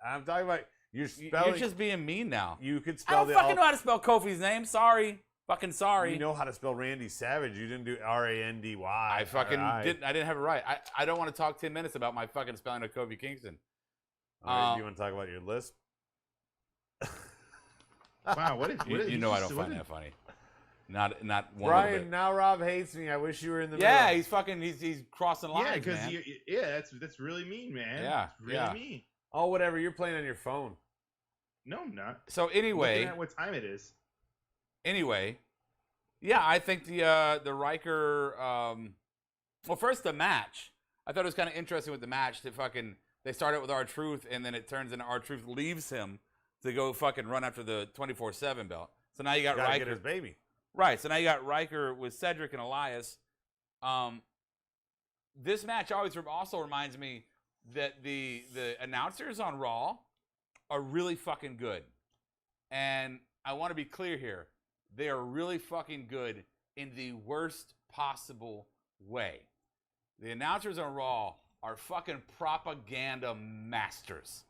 S2: I'm talking about you're spelling.
S3: You're just being mean now.
S2: You could
S3: I
S2: spell
S3: don't fucking know how to spell Kofi's name. Sorry. Fucking sorry.
S2: You know how to spell Randy Savage. You didn't do Randy.
S3: I fucking didn't. I didn't have it right. I don't want to talk 10 minutes about my fucking spelling of Kofi Kingston.
S2: All right, do you want to talk about your lisp?
S4: Wow, what is
S3: You know I don't find that funny. Not one little
S2: Brian,
S3: bit.
S2: now Rob hates me. I wish you were in the
S3: Yeah,
S2: middle.
S3: he's crossing lines,
S4: Yeah, because
S3: man.
S4: that's really mean, man.
S3: Yeah,
S4: It's really
S3: yeah.
S4: mean.
S2: Oh, whatever. You're playing on your phone.
S4: No, I'm not.
S3: So anyway,
S4: Looking at what time it is.
S3: Yeah, I think the Riker. Well, first the match. I thought it was kind of interesting with the match that fucking they started with R-Truth and then it turns into R-Truth leaves him to go fucking run after the 24/7 belt. So now you got
S2: Gotta
S3: Riker.
S2: get his baby.
S3: Right. So now you got Riker with Cedric and Elias. This match also reminds me that the announcers on Raw are really fucking good. And I want to be clear here. They are really fucking good in the worst possible way. The announcers on Raw are fucking propaganda masters.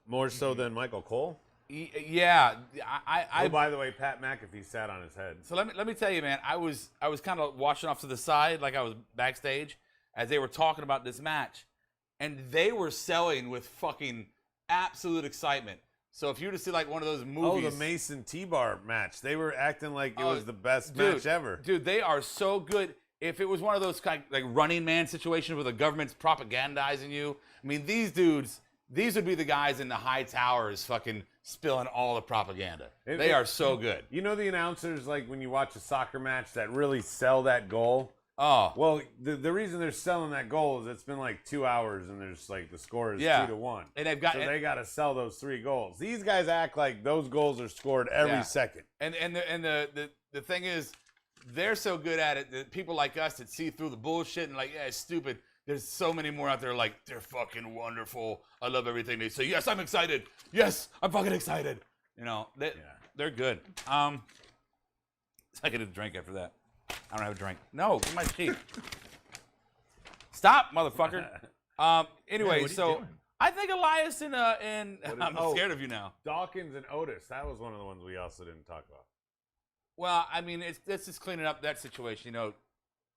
S2: More so than Michael Cole.
S3: Yeah,
S2: Oh, by the way, Pat McAfee sat on his head.
S3: So let me tell you, man, I was kind of watching off to the side, like I was backstage, as they were talking about this match, and they were selling with fucking absolute excitement. So if you were to see like one of those movies,
S2: Oh, the Mason T-Bar match. They were acting like it was the best match ever.
S3: Dude, they are so good. If it was one of those kind of like Running Man situations where the government's propagandizing you, I mean, these dudes, these would be the guys in the high towers fucking spilling all the propaganda. They are so good.
S2: You know the announcers, like when you watch a soccer match, that really sell that goal?
S3: Oh.
S2: Well, the reason they're selling that goal is it's been like 2 hours and there's like the score is 2-1.
S3: And they've got
S2: they got to sell those 3 goals. These guys act like those goals are scored every second.
S3: And the thing is, they're so good at it that people like us that see through the bullshit and like, yeah, it's stupid. There's so many more out there like, they're fucking wonderful. I love everything they say. Yes, I'm excited. Yes, I'm fucking excited. You know, they're good. I get a drink after that. I don't have a drink. No, get my sheet. Stop, motherfucker. Anyway,
S4: what are you
S3: so
S4: doing?
S3: I think Elias and I'm scared of you now.
S2: Dawkins and Otis. That was one of the ones we also didn't talk about.
S3: Well, I mean, it's just cleaning up that situation. You know,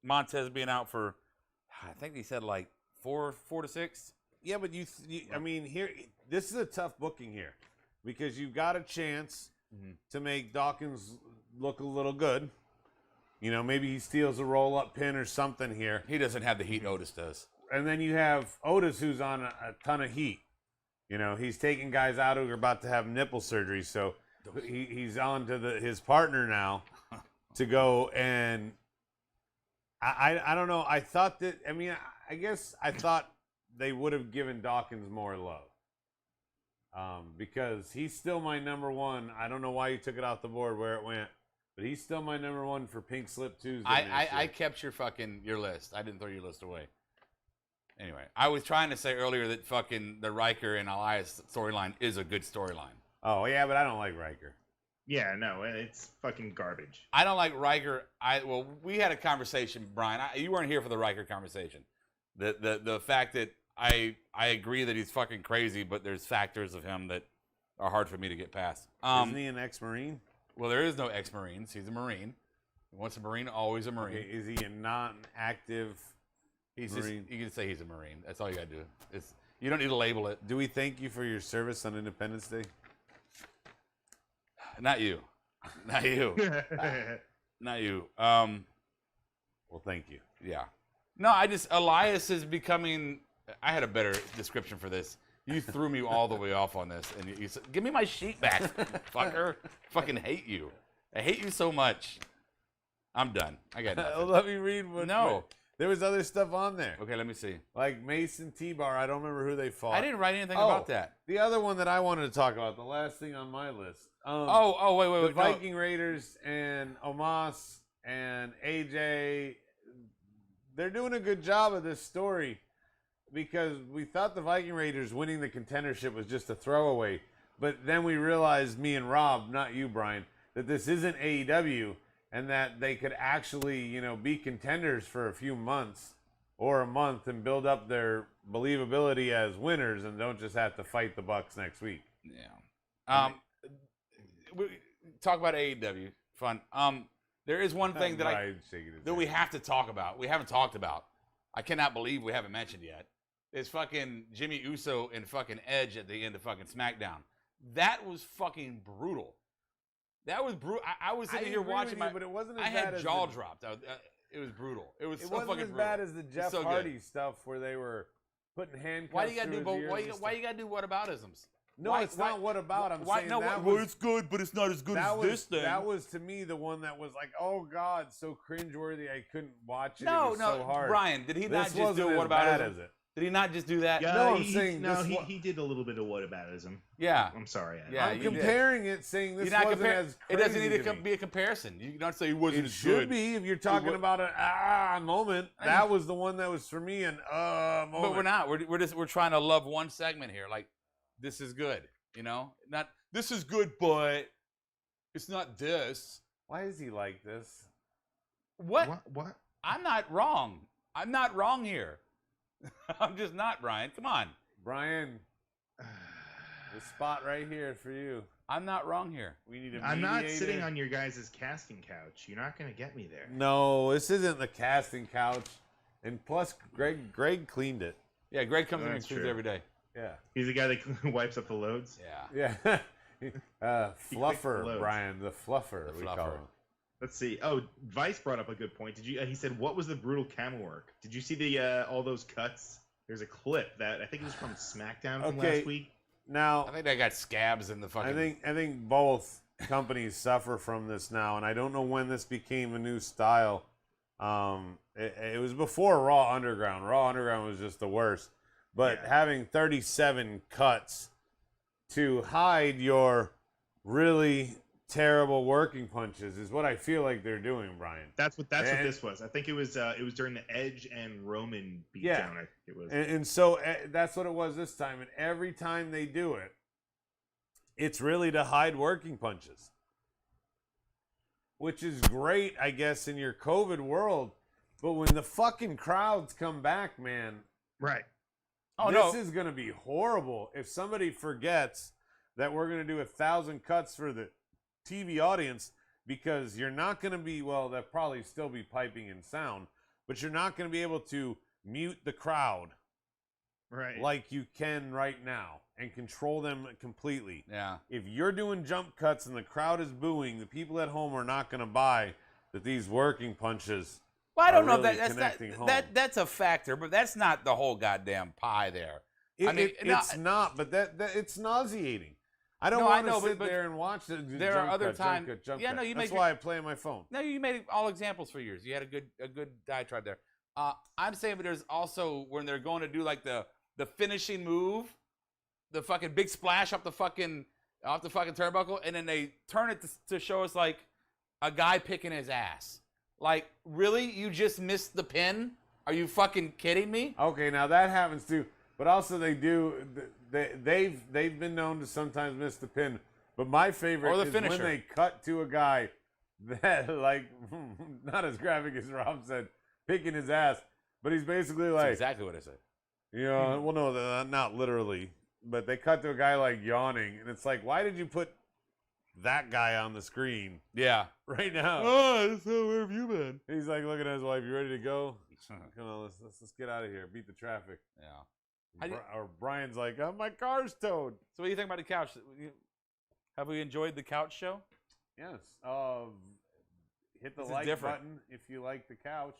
S3: Montez being out for, I think he said like 4 to 6.
S2: Yeah, but I mean, here, this is a tough booking here because you've got a chance to make Dawkins look a little good. You know, maybe he steals a roll-up pin or something here.
S3: He doesn't have the heat Otis does.
S2: And then you have Otis, who's on a ton of heat. You know, he's taking guys out who are about to have nipple surgery, so he's on to his partner now to go and I don't know. I thought that, I mean, I guess I thought they would have given Dawkins more love because he's still my number one. I don't know why you took it off the board where it went, but he's still my number one for Pink Slip Tuesday.
S3: I kept your list. I didn't throw your list away. Anyway, I was trying to say earlier that fucking the Riker and Elias storyline is a good storyline.
S2: Oh, yeah, but I don't like Riker.
S4: Yeah, no, it's fucking garbage.
S3: I don't like Riker. Well, we had a conversation, Brian. You weren't here for the Riker conversation. The fact that I agree that he's fucking crazy, but there's factors of him that are hard for me to get past.
S2: Isn't he an ex-Marine?
S3: Well, there is no ex-Marines. He's a Marine. Once a Marine, always a Marine.
S2: Okay, is he a non-active Marine?
S3: You can say he's a Marine. That's all you got to do. You don't need to label it.
S2: Do we thank you for your service on Independence Day?
S3: Not you. Not you. Not you.
S2: Well, thank you.
S3: Yeah. No, Elias is becoming. I had a better description for this. You threw me all the way off on this, and you said, "Give me my sheet back, fucker." Fucking hate you. I hate you so much. I'm done. I got nothing.
S2: Let me read what.
S3: No.
S2: There was other stuff on there.
S3: Okay, let me see.
S2: Like Mason T-Bar. I don't remember who they fought.
S3: I didn't write anything about that.
S2: The other one that I wanted to talk about, the last thing on my list.
S3: Wait.
S2: The Viking Raiders and Omos and AJ, they're doing a good job of this story because we thought the Viking Raiders winning the contendership was just a throwaway. But then we realized, me and Rob, not you, Brian, that this isn't AEW and that they could actually, be contenders for a few months or a month and build up their believability as winners and don't just have to fight the Bucks next week.
S3: Yeah. We talk about AEW. Fun. There is one thing that we have to talk about. We haven't talked about. I cannot believe we haven't mentioned yet. Is fucking Jimmy Uso and fucking Edge at the end of fucking SmackDown. That was fucking brutal. That was brutal. I was sitting here watching
S2: but it wasn't as
S3: I
S2: bad
S3: had
S2: as
S3: jaw dropped. It was brutal. It was so fucking brutal.
S2: It wasn't as bad as the Jeff Hardy stuff where they were putting handcuffs.
S3: Why you gotta do? Why you gotta do whataboutisms?
S2: No, it's not what about. I'm saying
S3: it's good, but it's not as good as this thing.
S2: That was to me the one that was like, oh God, so cringeworthy. I couldn't watch it. It was so hard.
S3: Brian, did he not
S2: this
S3: just do whataboutism? Did he not just do that?
S4: Yeah,
S2: no, I'm saying
S4: he did a little bit of whataboutism.
S3: Yeah,
S4: I'm sorry.
S2: I'm comparing it, saying this wasn't as crazy.
S3: It doesn't need to be a comparison. You don't say it wasn't as good.
S2: It should be if you're talking about an moment. That was the one that was for me an moment.
S3: But we're not. We're trying to love one segment here. Like, this is good. Not this is good, but it's not this.
S2: Why is he like this?
S3: What?
S4: What?
S3: I'm not wrong. I'm not wrong here. I'm just not, Brian. Come on.
S2: Brian, the spot right here for you.
S3: I'm not wrong here.
S2: We need a
S4: I'm not sitting on your guys' casting couch. You're not going to get me there.
S2: No, this isn't the casting couch. And plus, Greg cleaned it.
S3: Yeah, Greg comes in and cleans it every day.
S2: Yeah.
S4: He's the guy that wipes up the loads?
S3: Yeah.
S2: Yeah. Fluffer, Brian. The fluffer, we call him.
S4: Let's see. Oh, Vice brought up a good point. He said, what was the brutal camera work? Did you see the all those cuts? There's a clip that I think it was from SmackDown from last week.
S2: Now,
S3: I think they got scabs in the fucking...
S2: I think both companies suffer from this now, and I don't know when this became a new style. It was before Raw Underground. Raw Underground was just the worst. But having 37 cuts to hide your really terrible working punches is what I feel like they're doing, Brian.
S4: That's what this was. I think it was during the Edge and Roman beatdown. I think it was.
S2: And so that's what it was this time. And every time they do it, it's really to hide working punches, which is great, I guess, in your COVID world. But when the fucking crowds come back, man,
S4: right?
S2: This is going to be horrible if somebody forgets that we're going to do 1,000 cuts for the TV audience, because you're not going to be, well, they'll probably still be piping in sound, but you're not going to be able to mute the crowd like you can right now and control them completely.
S3: Yeah.
S2: If you're doing jump cuts and the crowd is booing, the people at home are not going to buy that these working punches.
S3: Well, I don't know if that's a factor, but that's not the whole goddamn pie there.
S2: It's not, but it's nauseating. I don't want to sit there and watch it.
S3: There are other times.
S2: That's why I play on my phone.
S3: No, you made all examples for years. You had a good diatribe there. I'm saying, but there's also when they're going to do like the finishing move, the fucking big splash off the fucking turnbuckle, and then they turn it to show us like a guy picking his ass. Like, really? You just missed the pin? Are you fucking kidding me?
S2: Okay, now that happens too. But also they've been known to sometimes miss the pin. But my favorite is when they cut to a guy that, like, not as graphic as Rob said, picking his ass, but he's basically like...
S3: That's exactly what I said.
S2: Well, no, not literally. But they cut to a guy, like, yawning. And it's like, why did you put that guy on the screen?
S3: Yeah.
S2: Right now.
S3: Oh, so where have you been?
S2: He's like looking at his wife. You ready to go? Come on, let's get out of here. Beat the traffic.
S3: Yeah.
S2: Or Brian's like, oh, my car's towed.
S3: So what do you think about the couch? Have we enjoyed the couch show?
S2: Yes. Hit the like button if you like the couch.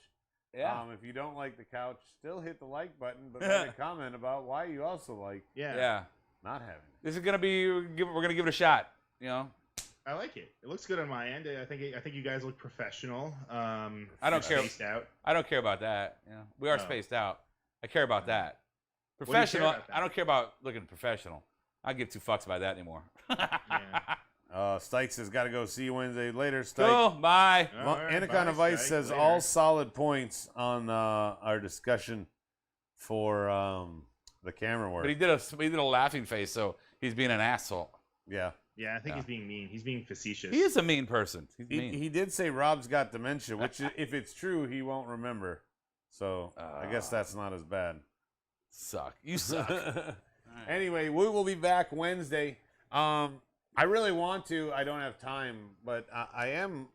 S3: Yeah.
S2: If you don't like the couch, still hit the like button, but write a comment about why you also like
S3: Yeah.
S2: not having it.
S3: This is gonna be. We're gonna give it a shot. You know.
S4: I like it. It looks good on my end. I think you guys look professional.
S3: I don't care.
S4: Spaced out.
S3: I don't care about that. You know, we are spaced out. I care about that.
S4: What do you care
S3: Professional.
S4: about that?
S3: I don't care about looking professional. I don't give 2 fucks about that anymore.
S2: Stykes has got to go. See you Wednesday. Later, Stykes.
S3: Cool. Bye.
S4: All right,
S2: Anaconda
S4: bye,
S2: Vice
S4: Stykes.
S2: says
S4: Later.
S2: all solid points on our discussion for the camera work.
S3: But he did a laughing face, so he's being an asshole.
S2: Yeah.
S4: Yeah, I think he's being mean. He's being facetious.
S3: He is a mean person. He's mean.
S2: He did say Rob's got dementia, which if it's true, he won't remember. So I guess that's not as bad.
S3: Suck. You suck.
S2: Anyway, we will be back Wednesday. I really want to. I don't have time, but I am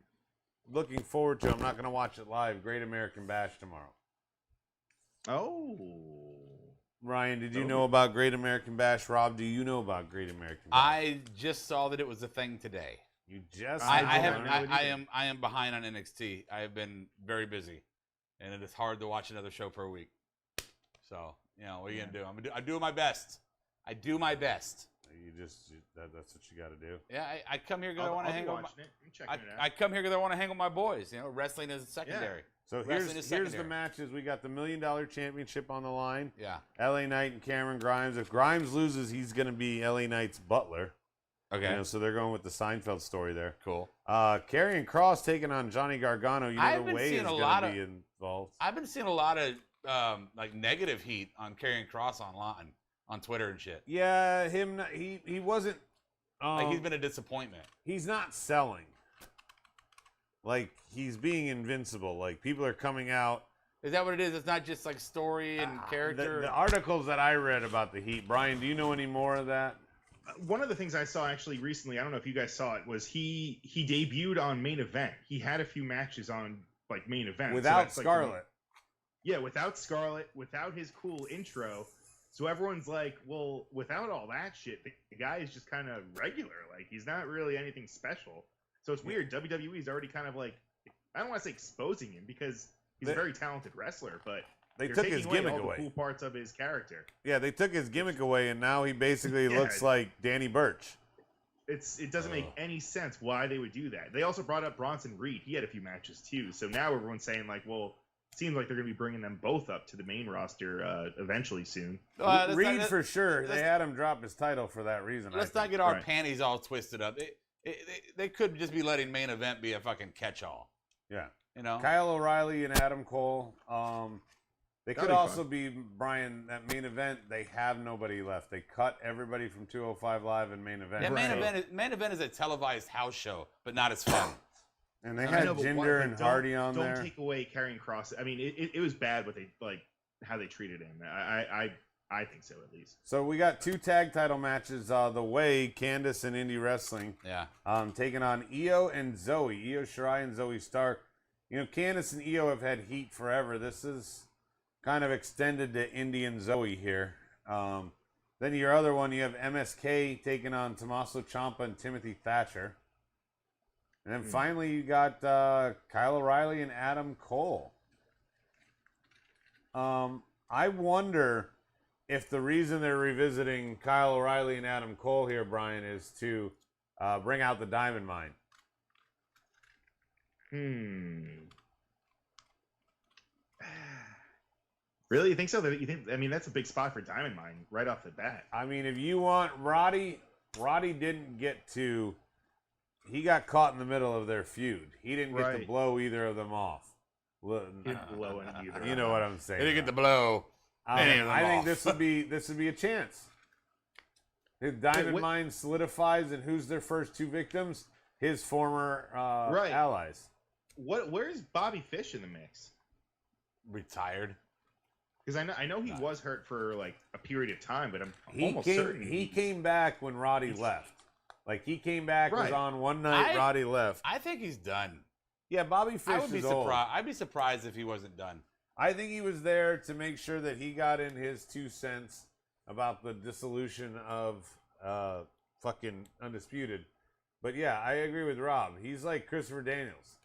S2: looking forward to. I'm not going to watch it live. Great American Bash tomorrow.
S4: Oh.
S2: Ryan, did you know about Great American Bash? Rob, do you know about Great American Bash?
S3: I just saw that it was a thing today.
S2: You just
S3: I am behind on NXT. I have been very busy, and it is hard to watch another show per week. So what are you gonna do? I'm doing my best. I do my best.
S2: That's what you got to do.
S3: Yeah, I come here because I want to hang with
S4: I'm
S3: I come here because I want to hang with my boys. Wrestling is secondary.
S2: So
S3: Wrestling is
S2: here's the
S3: secondary.
S2: matches. We got the $1 Million Championship on the line.
S3: Yeah.
S2: LA Knight and Cameron Grimes. If Grimes loses, he's going to be LA Knight's butler.
S3: Okay.
S2: So they're going with the Seinfeld story there.
S3: Cool.
S2: Karrion Kross taking on Johnny Gargano.
S3: I've
S2: the
S3: been
S2: way
S3: seeing
S2: is
S3: a
S2: going
S3: lot
S2: to be involved.
S3: I've been seeing a lot of negative heat on Karrion Kross online on Twitter and shit.
S2: Yeah, he wasn't.
S3: He's been a disappointment.
S2: He's not selling. Like, he's being invincible. Like, people are coming out.
S3: Is that what it is? It's not just like story and character.
S2: The articles that I read about the Heat, Brian, do you know any more of that?
S4: One of the things I saw actually recently, I don't know if you guys saw it, was he debuted on Main Event. He had a few matches on Main Event
S2: Without Scarlett.
S4: Without Scarlett, without his cool intro. So everyone's like, well, without all that shit, the guy is just kind of regular. Like, he's not really anything special. So it's weird. WWE's already kind of I don't want to say exposing him because he's a very talented wrestler, but
S2: they took his gimmick
S4: all
S2: away.
S4: The cool parts of his character.
S2: Yeah, they took his gimmick away, and now he basically looks like Danny Burch.
S4: It doesn't make any sense why they would do that. They also brought up Bronson Reed. He had a few matches too. So now everyone's saying well, it seems like they're going to be bringing them both up to the main roster eventually soon.
S2: Reed for sure. They had him drop his title for that reason.
S3: Let's not get our panties all twisted up. They could just be letting Main Event be a fucking catch-all.
S2: Yeah.
S3: Kyle
S2: O'Reilly and Adam Cole. They could also be, Brian, that Main Event, they have nobody left. They cut everybody from 205 Live and Main Event.
S3: Yeah, Main Event is a televised house show, but not as fun.
S2: And they had Jinder and Hardy on there.
S4: Don't take away Karrion Kross. I mean, it was bad what they how they treated him. I think so, at least.
S2: So we got 2 tag title matches. The Way, Candice and Indie Wrestling.
S3: Yeah.
S2: Taking on Io and Zoe. Io Shirai and Zoe Stark. Candice and Io have had heat forever. This is kind of extended to Indy and Zoe here. Then your other one, you have MSK taking on Tommaso Ciampa and Timothy Thatcher. And then finally you got Kyle O'Reilly and Adam Cole. I wonder if the reason they're revisiting Kyle O'Reilly and Adam Cole here, Brian, is to bring out the Diamond Mine.
S4: Really? You think so? I mean, that's a big spot for Diamond Mine right off the bat.
S2: I mean, if you want Roddy didn't get to. He got caught in the middle of their feud. He didn't get to blow either of them off.
S4: He didn't blow either.
S2: You know what I'm saying?
S3: They didn't get to blow.
S2: I think this would be a chance. If Diamond Mine solidifies and who's their first 2 victims, his former allies.
S4: Where's Bobby Fish in the mix?
S3: Retired.
S4: Because I know he was hurt for a period of time, but I'm almost certain
S2: he came back when Roddy left. He came back, was on one night, Roddy left.
S3: I think he's done.
S2: Yeah, Bobby Fish
S3: I would be
S2: old.
S3: surprised. I'd be surprised if he wasn't done.
S2: I think he was there to make sure that he got in his 2 cents about the dissolution of fucking Undisputed. But yeah, I agree with Rob. He's like Christopher Daniels.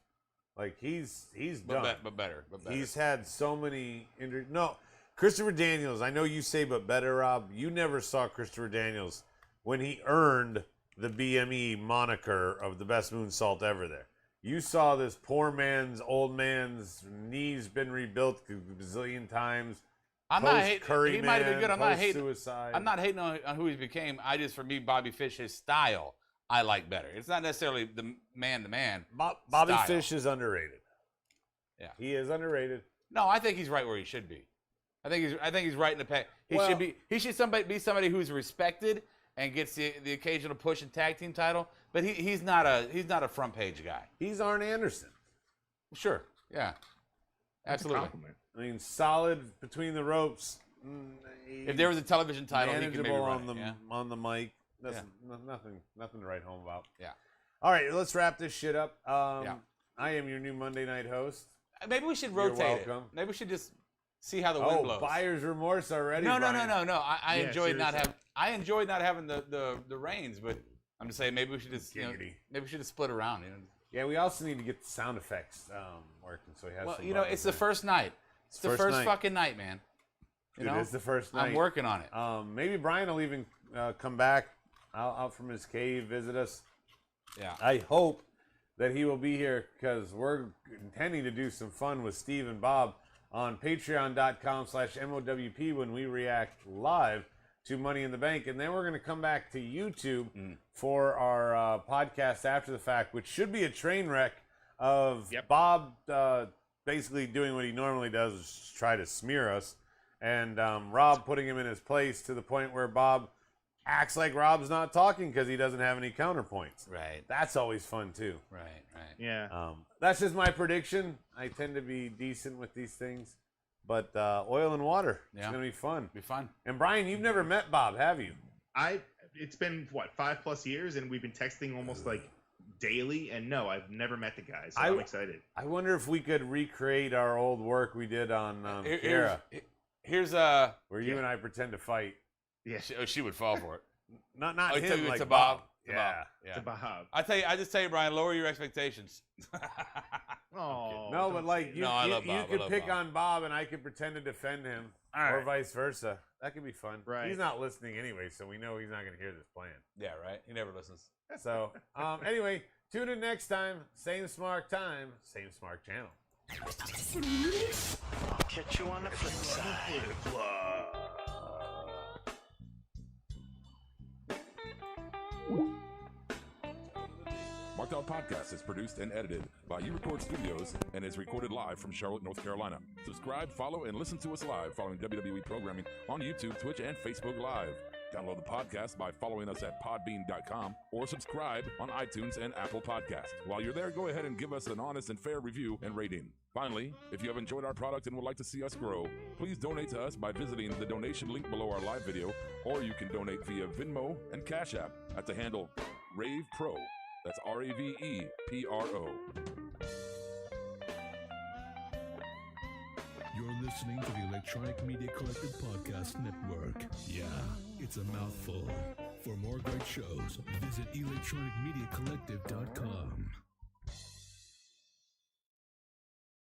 S2: Like he's
S3: but
S2: done.
S3: but better.
S2: He's had so many injuries. No, Christopher Daniels. I know you say, but better, Rob. You never saw Christopher Daniels when he earned the BME moniker of the best moonsault ever. There, you saw this poor man's, old man's knees been rebuilt a bazillion times.
S3: I'm not hating.
S2: Curry
S3: He might have been good. I'm not hating.
S2: Suicide.
S3: I'm not hating on who he became. For me, Bobby Fish's style, I like better. It's not necessarily the man.
S2: Bobby
S3: style.
S2: Fish is underrated.
S3: Yeah,
S2: he is underrated.
S3: No, I think he's right where he should be. I think he's right in the pack. He should be somebody who's respected and gets the occasional push and tag team title. But he's not a front page guy.
S2: He's Arn Anderson.
S3: Sure. Yeah. Absolutely.
S2: I mean, solid between the ropes.
S3: If there was a television title, he could maybe run
S2: on the mic. That's nothing to write home about.
S3: Yeah.
S2: All right, let's wrap this shit up.
S3: Yeah.
S2: I am your new Monday night host.
S3: Maybe we should rotate it. Maybe we should just see how the wind blows.
S2: Buyer's remorse already.
S3: No. I enjoyed not having the reins, but I'm just saying maybe we should just split around. You know?
S2: Yeah, we also need to get the sound effects working. So he has.
S3: Well, it's the first night. It's the first fucking night, man.
S2: It is the first night.
S3: I'm working on it.
S2: Maybe Brian will even come back out from his cave, visit us.
S3: Yeah.
S2: I hope that he will be here because we're intending to do some fun with Steve and Bob on patreon.com/MOWP when we react live to Money in the Bank. And then we're going to come back to YouTube for our podcast after the fact, which should be a train wreck of Bob basically doing what he normally does, is try to smear us, and Rob putting him in his place to the point where Bob acts like Rob's not talking because he doesn't have any counterpoints.
S3: Right.
S2: That's always fun, too.
S3: Right.
S4: Yeah.
S2: That's just my prediction. I tend to be decent with these things. But oil and water. It's going to be fun.
S3: Be fun.
S2: And Brian, you've never met Bob, have you?
S4: It's been, 5+ years, and we've been texting almost like daily, and no, I've never met the guy, so I'm excited.
S2: I wonder if we could recreate our old work we did on Kiera.
S3: Here's
S2: where you and I pretend to fight.
S4: Yeah,
S3: she would fall for it.
S2: Not him,
S3: it's
S2: like
S3: a Bob.
S2: Yeah.
S4: To Bob.
S3: I just tell you, Brian, lower your expectations.
S4: Oh
S2: no, but like you could pick
S3: Bob.
S2: on Bob, and I could pretend to defend him, or vice versa. That could be fun.
S4: Right.
S2: He's not listening anyway, so we know he's not going to hear this plan.
S3: Yeah, right. He never listens.
S2: So, anyway, tune in next time. Same smart time, same smart channel.
S5: I'll catch you on the flip side.
S6: Marked Out Podcast is produced and edited by U-Record Studios and is recorded live from Charlotte, North Carolina. Subscribe, follow, and listen to us live following WWE programming on YouTube, Twitch, and Facebook Live. Download the podcast by following us at podbean.com or subscribe on iTunes and Apple Podcasts. While you're there, go ahead and give us an honest and fair review and rating. Finally, if you have enjoyed our product and would like to see us grow, please donate to us by visiting the donation link below our live video, or you can donate via Venmo and Cash App at the handle Ravepro. That's RAVEPRO.
S7: You're listening to the Electronic Media Collective Podcast Network. Yeah, it's a mouthful. For more great shows, visit electronicmediacollective.com.